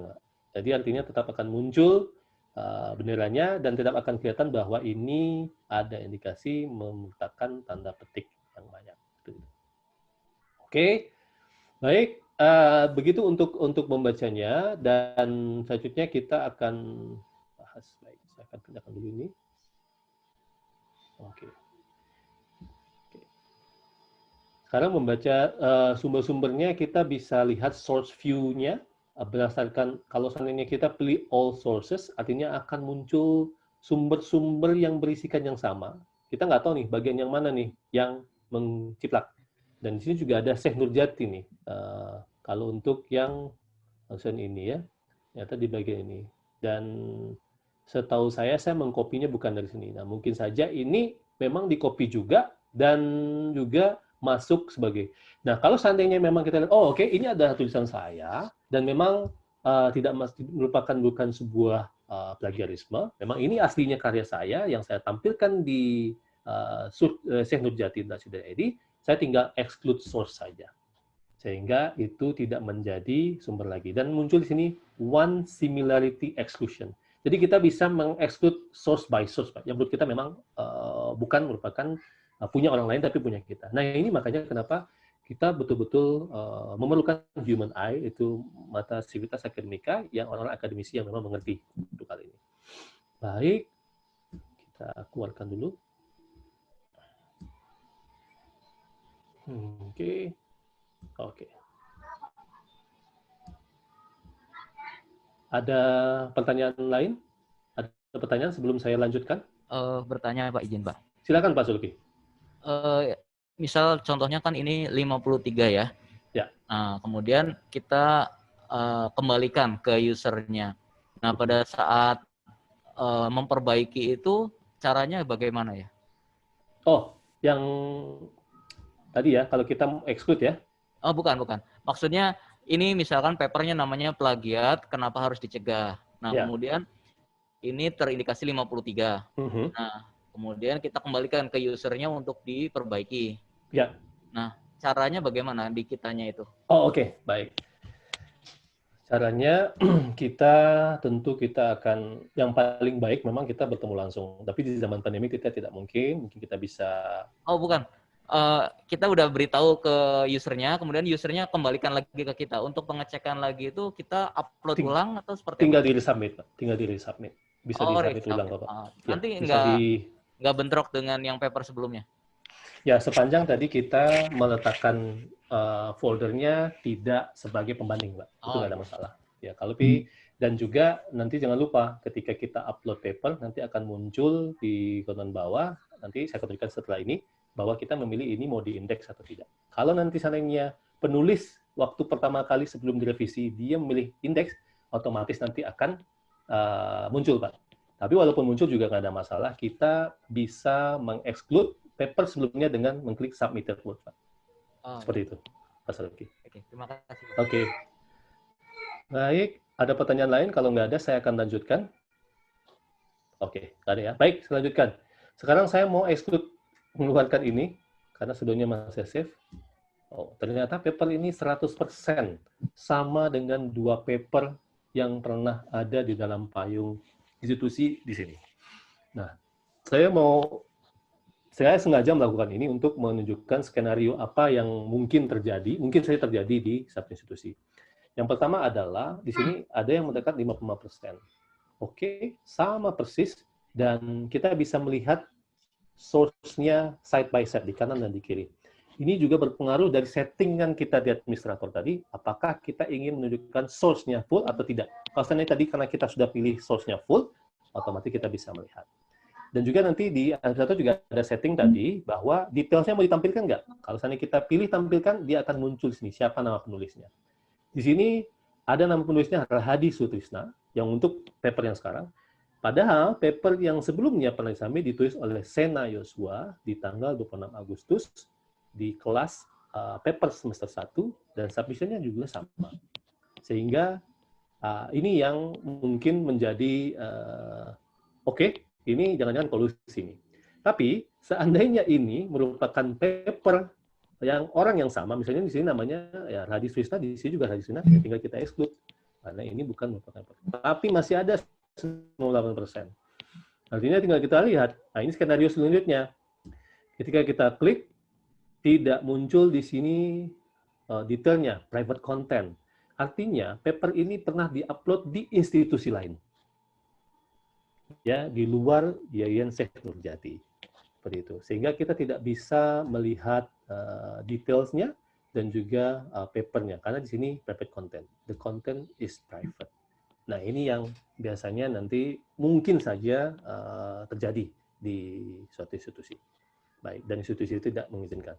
Jadi artinya tetap akan muncul benderanya dan tidak akan kelihatan bahwa ini ada indikasi meletakkan tanda petik yang banyak. Oke, Baik, begitu untuk membacanya, dan selanjutnya kita akan bahas. Baik, saya akan pindahkan dulu ini. Oke. Sekarang membaca sumber-sumbernya, kita bisa lihat source view-nya berdasarkan, kalau seandainya kita pilih all sources, artinya akan muncul sumber-sumber yang berisikan yang sama. Kita nggak tahu nih bagian yang mana nih yang menciplak. Dan di sini juga ada Syekh Nurjati nih. Kalau untuk yang function ini ya, ternyata di bagian ini. Dan setahu saya mengkopinya bukan dari sini. Nah, mungkin saja ini memang dikopi juga dan juga masuk sebagai. Nah, kalau seandainya memang kita lihat, oh oke, ini adalah tulisan saya dan memang tidak merupakan bukan sebuah plagiarisme. Memang ini aslinya karya saya yang saya tampilkan di Syekh Nurjati.id. Saya tinggal exclude source saja, sehingga itu tidak menjadi sumber lagi. Dan muncul di sini one similarity exclusion. Jadi kita bisa mengexclude source by source, Pak. Yang menurut kita memang bukan merupakan punya orang lain, tapi punya kita. Nah, ini makanya kenapa kita betul-betul memerlukan human eye, itu mata sivitas akademika, yang orang-orang akademisi yang memang mengerti untuk hal ini. Baik, kita keluarkan dulu. Oke. Ada pertanyaan lain? Ada pertanyaan sebelum saya lanjutkan? Bertanya Pak, izin Pak. Silakan Pak Sulki. Misal contohnya kan ini 53 ya. Ya. Nah, kemudian kita kembalikan ke usernya. Nah, pada saat memperbaiki itu caranya bagaimana ya? Oh, yang tadi ya, kalau kita exclude ya? Oh, bukan. Maksudnya ini misalkan papernya namanya plagiat, kenapa harus dicegah? Nah, Ya. kemudian ini terindikasi 53. Nah, kemudian kita kembalikan ke usernya untuk diperbaiki. Ya. Nah, caranya bagaimana di kitanya itu? Oh, oke. Baik. Caranya tentu kita akan, yang paling baik memang kita bertemu langsung. Tapi di zaman pandemi kita tidak mungkin kita bisa. Oh, bukan. Kita udah beritahu ke usernya, kemudian usernya kembalikan lagi ke kita. Untuk pengecekan lagi itu kita upload ulang atau seperti tinggal apa? Tinggal di resubmit. Bisa di-submit ulang, Pak. Nanti ya, nggak bentrok dengan yang paper sebelumnya? Ya, sepanjang tadi kita meletakkan foldernya tidak sebagai pembanding, Pak. Itu nggak ada masalah. Ya, kalau dan juga nanti jangan lupa ketika kita upload paper nanti akan muncul di konon bawah, nanti saya tunjukkan setelah ini bahwa kita memilih ini mau diindeks atau tidak. Kalau nanti seandainya penulis waktu pertama kali sebelum direvisi dia memilih indeks, otomatis nanti akan muncul, Pak. Tapi walaupun muncul juga nggak ada masalah, kita bisa mengexclude paper sebelumnya dengan mengklik submitted word, Pak. Seperti itu, Pak Sarki. Oke, terima kasih. Oke. Baik, ada pertanyaan lain? Kalau nggak ada, saya akan lanjutkan. Oke, nggak ada ya. Baik, saya lanjutkan. Sekarang saya mau exclude, mengeluarkan ini, karena sebelumnya masih save. Oh, ternyata paper ini 100% sama dengan 2 paper yang pernah ada di dalam payung institusi di sini. Nah, saya sengaja melakukan ini untuk menunjukkan skenario apa yang mungkin saja terjadi di satu institusi. Yang pertama adalah, di sini ada yang mendekat 55%. Oke, sama persis, dan kita bisa melihat source-nya side by side, di kanan dan di kiri. Ini juga berpengaruh dari settingan kita di administrator tadi, apakah kita ingin menunjukkan source-nya full atau tidak. Kalau seandainya tadi karena kita sudah pilih source-nya full, otomatis kita bisa melihat. Dan juga nanti di administrator juga ada setting tadi, bahwa detailsnya mau ditampilkan nggak? Kalau seandainya kita pilih tampilkan, dia akan muncul di sini, siapa nama penulisnya. Di sini ada nama penulisnya Rahadi Sutrisna, yang untuk paper yang sekarang. Padahal paper yang sebelumnya pernah kami ditulis oleh Sena Yosua di tanggal 26 Agustus di kelas paper semester 1 dan submission-nya juga sama. Sehingga ini yang mungkin menjadi oke, ini jangan-jangan kolusi ini. Tapi seandainya ini merupakan paper yang orang yang sama, misalnya di sini namanya ya Radhi Swisna, di sini juga Radhi Swisna, ya tinggal kita exclude karena ini bukan merupakan paper. Tapi masih ada 98%. Artinya tinggal kita lihat. Nah, ini skenario selanjutnya. Ketika kita klik, tidak muncul di sini detailnya, private content. Artinya, paper ini pernah diupload di institusi lain. Ya, di luar Yayan Syekh Nurjati. Seperti itu. Sehingga kita tidak bisa melihat detailsnya dan juga papernya. Karena di sini private content. The content is private. Nah, ini yang biasanya nanti mungkin saja terjadi di suatu institusi. Baik, dan institusi itu tidak mengizinkan.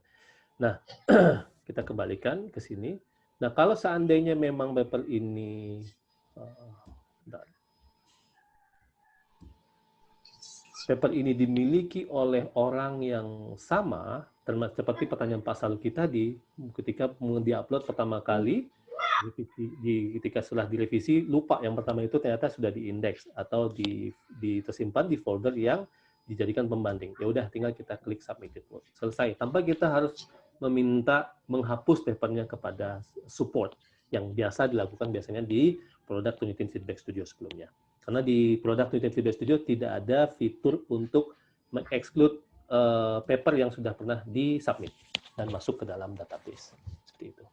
Nah, kita kembalikan ke sini. Nah, kalau seandainya memang paper ini paper ini dimiliki oleh orang yang sama, seperti pertanyaan Pak Saluki tadi, ketika di-upload pertama kali, ketika setelah direvisi, lupa yang pertama itu ternyata sudah diindeks atau tersimpan di folder yang dijadikan pembanding. Ya udah, tinggal kita klik submitted. Selesai. Tanpa kita harus meminta menghapus papernya kepada support, yang biasa dilakukan biasanya di Product Unity Feedback Studio sebelumnya. Karena di Product Unity Feedback Studio tidak ada fitur untuk meng-exclude paper yang sudah pernah di-submit dan masuk ke dalam database. Seperti itu.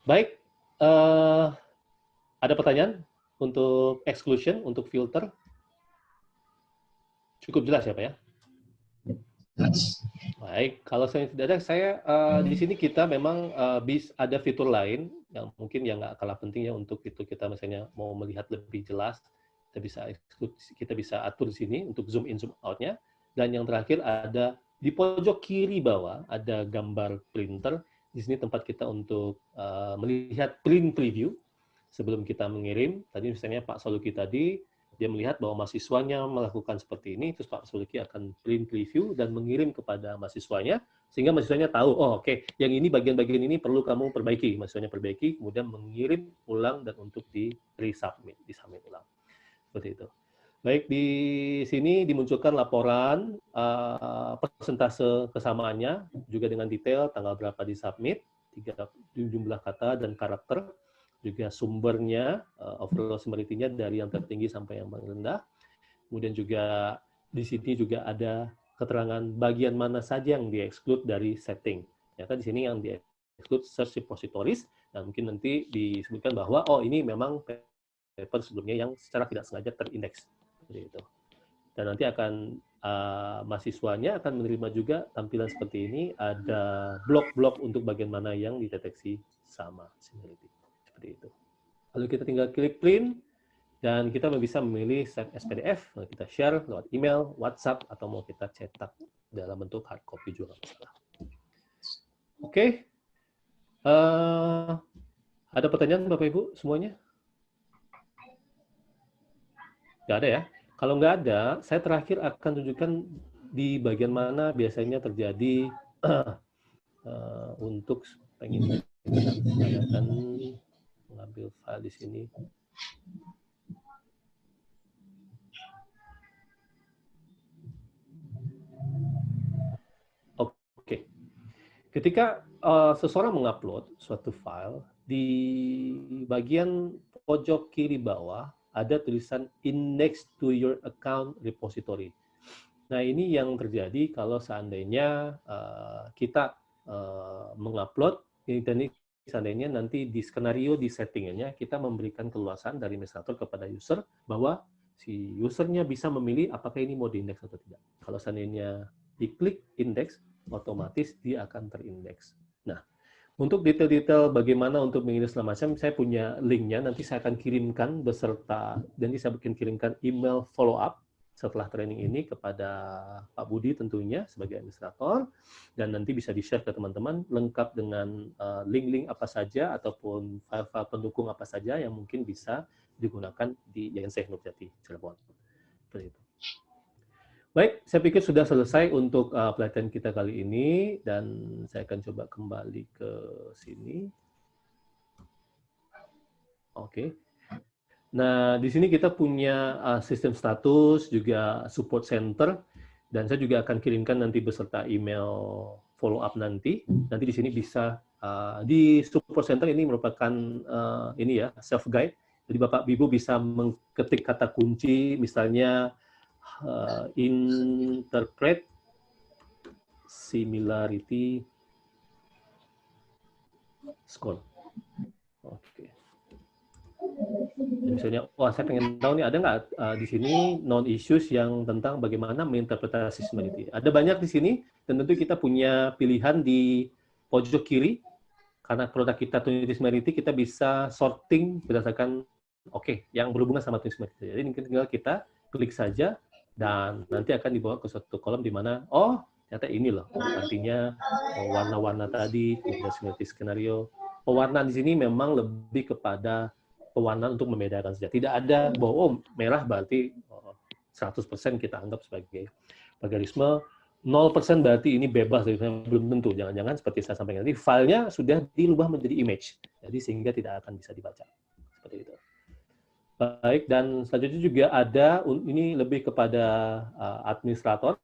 Baik, ada pertanyaan untuk exclusion, untuk filter? Cukup jelas ya Pak ya? Baik, kalau saya tidak ada, di sini kita memang ada fitur lain yang mungkin yang nggak kalah penting ya untuk itu kita misalnya mau melihat lebih jelas, kita bisa atur di sini untuk zoom in zoom out-nya. Dan yang terakhir ada di pojok kiri bawah ada gambar printer. Di sini tempat kita untuk melihat print preview sebelum kita mengirim. Tadi misalnya Pak Saluki tadi dia melihat bahwa mahasiswanya melakukan seperti ini, terus Pak Saluki akan print preview dan mengirim kepada mahasiswanya, sehingga mahasiswanya tahu, oh oke, yang ini bagian-bagian ini perlu kamu perbaiki, mahasiswanya perbaiki, kemudian mengirim ulang dan untuk di-resubmit, disubmit ulang. Seperti itu. Baik, di sini dimunculkan laporan persentase kesamaannya, juga dengan detail tanggal berapa disubmit, jumlah kata dan karakter, juga sumbernya, overall sumberitinya dari yang tertinggi sampai yang paling rendah. Kemudian juga di sini juga ada keterangan bagian mana saja yang di-exclude dari setting. Ternyata di sini yang di-exclude search repositories, dan mungkin nanti disebutkan bahwa, oh ini memang paper sebelumnya yang secara tidak sengaja terindeks. Gitu. Dan nanti akan mahasiswanya akan menerima juga tampilan seperti ini, ada blok-blok untuk bagian mana yang dideteksi sama similarity. Seperti itu. Lalu kita tinggal klik print, dan kita bisa memilih save as PDF, kita share lewat email, WhatsApp, atau mau kita cetak dalam bentuk hard copy juga masalah. Oke. Ada pertanyaan Bapak Ibu semuanya? Nggak ada ya? Kalau nggak ada, saya terakhir akan tunjukkan di bagian mana biasanya terjadi untuk pengen saya akan mengambil file di sini. Oke. Ketika seseorang mengupload suatu file, di bagian pojok kiri bawah ada tulisan index to your account repository. Nah, ini yang terjadi kalau seandainya kita mengupload, ini seandainya nanti di skenario di settingannya kita memberikan keluasan dari administrator kepada user bahwa si usernya bisa memilih apakah ini mau diindeks atau tidak. Kalau seandainya diklik indeks, otomatis dia akan terindeks. Nah, untuk detail-detail bagaimana untuk mengindeks segala macam, saya punya linknya, nanti saya akan kirimkan beserta, dan saya akan kirimkan email follow-up setelah training ini kepada Pak Budi tentunya sebagai administrator, dan nanti bisa di-share ke teman-teman lengkap dengan link-link apa saja ataupun file-file pendukung apa saja yang mungkin bisa digunakan di Yayan Syekh Nurjati Cirebon. Seperti itu. Baik, saya pikir sudah selesai untuk pelatihan kita kali ini, dan saya akan coba kembali ke sini. Oke. Nah, di sini kita punya sistem status, juga support center, dan saya juga akan kirimkan nanti beserta email follow up nanti. Nanti di sini bisa, di support center ini merupakan ini ya, self guide. Jadi Bapak Ibu bisa mengetik kata kunci, misalnya interpret similarity Score. Oke. Misalnya, wah saya pengen tahu nih ada nggak di sini non-issues yang tentang bagaimana menginterpretasi seasonality. Ada banyak di sini, dan tentu kita punya pilihan di pojok kiri. Karena produk kita seasonality, kita bisa sorting berdasarkan yang berhubungan sama seasonality. Jadi tinggal kita klik saja dan nanti akan dibawa ke suatu kolom di mana ternyata ini loh artinya warna-warna tadi, kemudian seasonality skenario. Pewarnaan di sini memang lebih kepada pewarnaan untuk membedakan saja. Tidak ada bahwa merah berarti 100% kita anggap sebagai plagiarisme. 0% berarti ini bebas, belum tentu. Jangan-jangan seperti saya sampaikan tadi, filenya sudah dirubah menjadi image, jadi sehingga tidak akan bisa dibaca. Seperti itu. Baik, dan selanjutnya juga ada, ini lebih kepada administrator.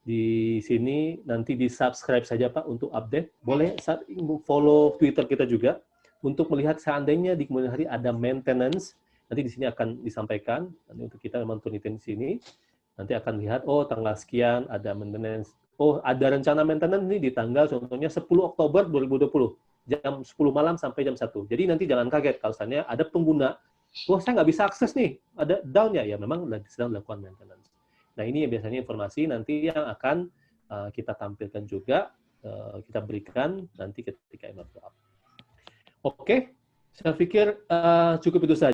Di sini nanti di-subscribe saja Pak untuk update. Boleh follow Twitter kita juga untuk melihat seandainya di kemudian hari ada maintenance, nanti di sini akan disampaikan. Nanti untuk kita monitor di sini. Nanti akan lihat, tanggal sekian ada maintenance. Ada rencana maintenance ini di tanggal contohnya 10 Oktober 2020, jam 10 malam sampai jam 1. Jadi nanti jangan kaget kalau misalnya ada pengguna, saya nggak bisa akses nih, ada down ya memang sedang dilakukan maintenance. Nah ini biasanya informasi nanti yang akan kita tampilkan juga, kita berikan nanti ketika MRP up. Oke, saya pikir cukup itu saja.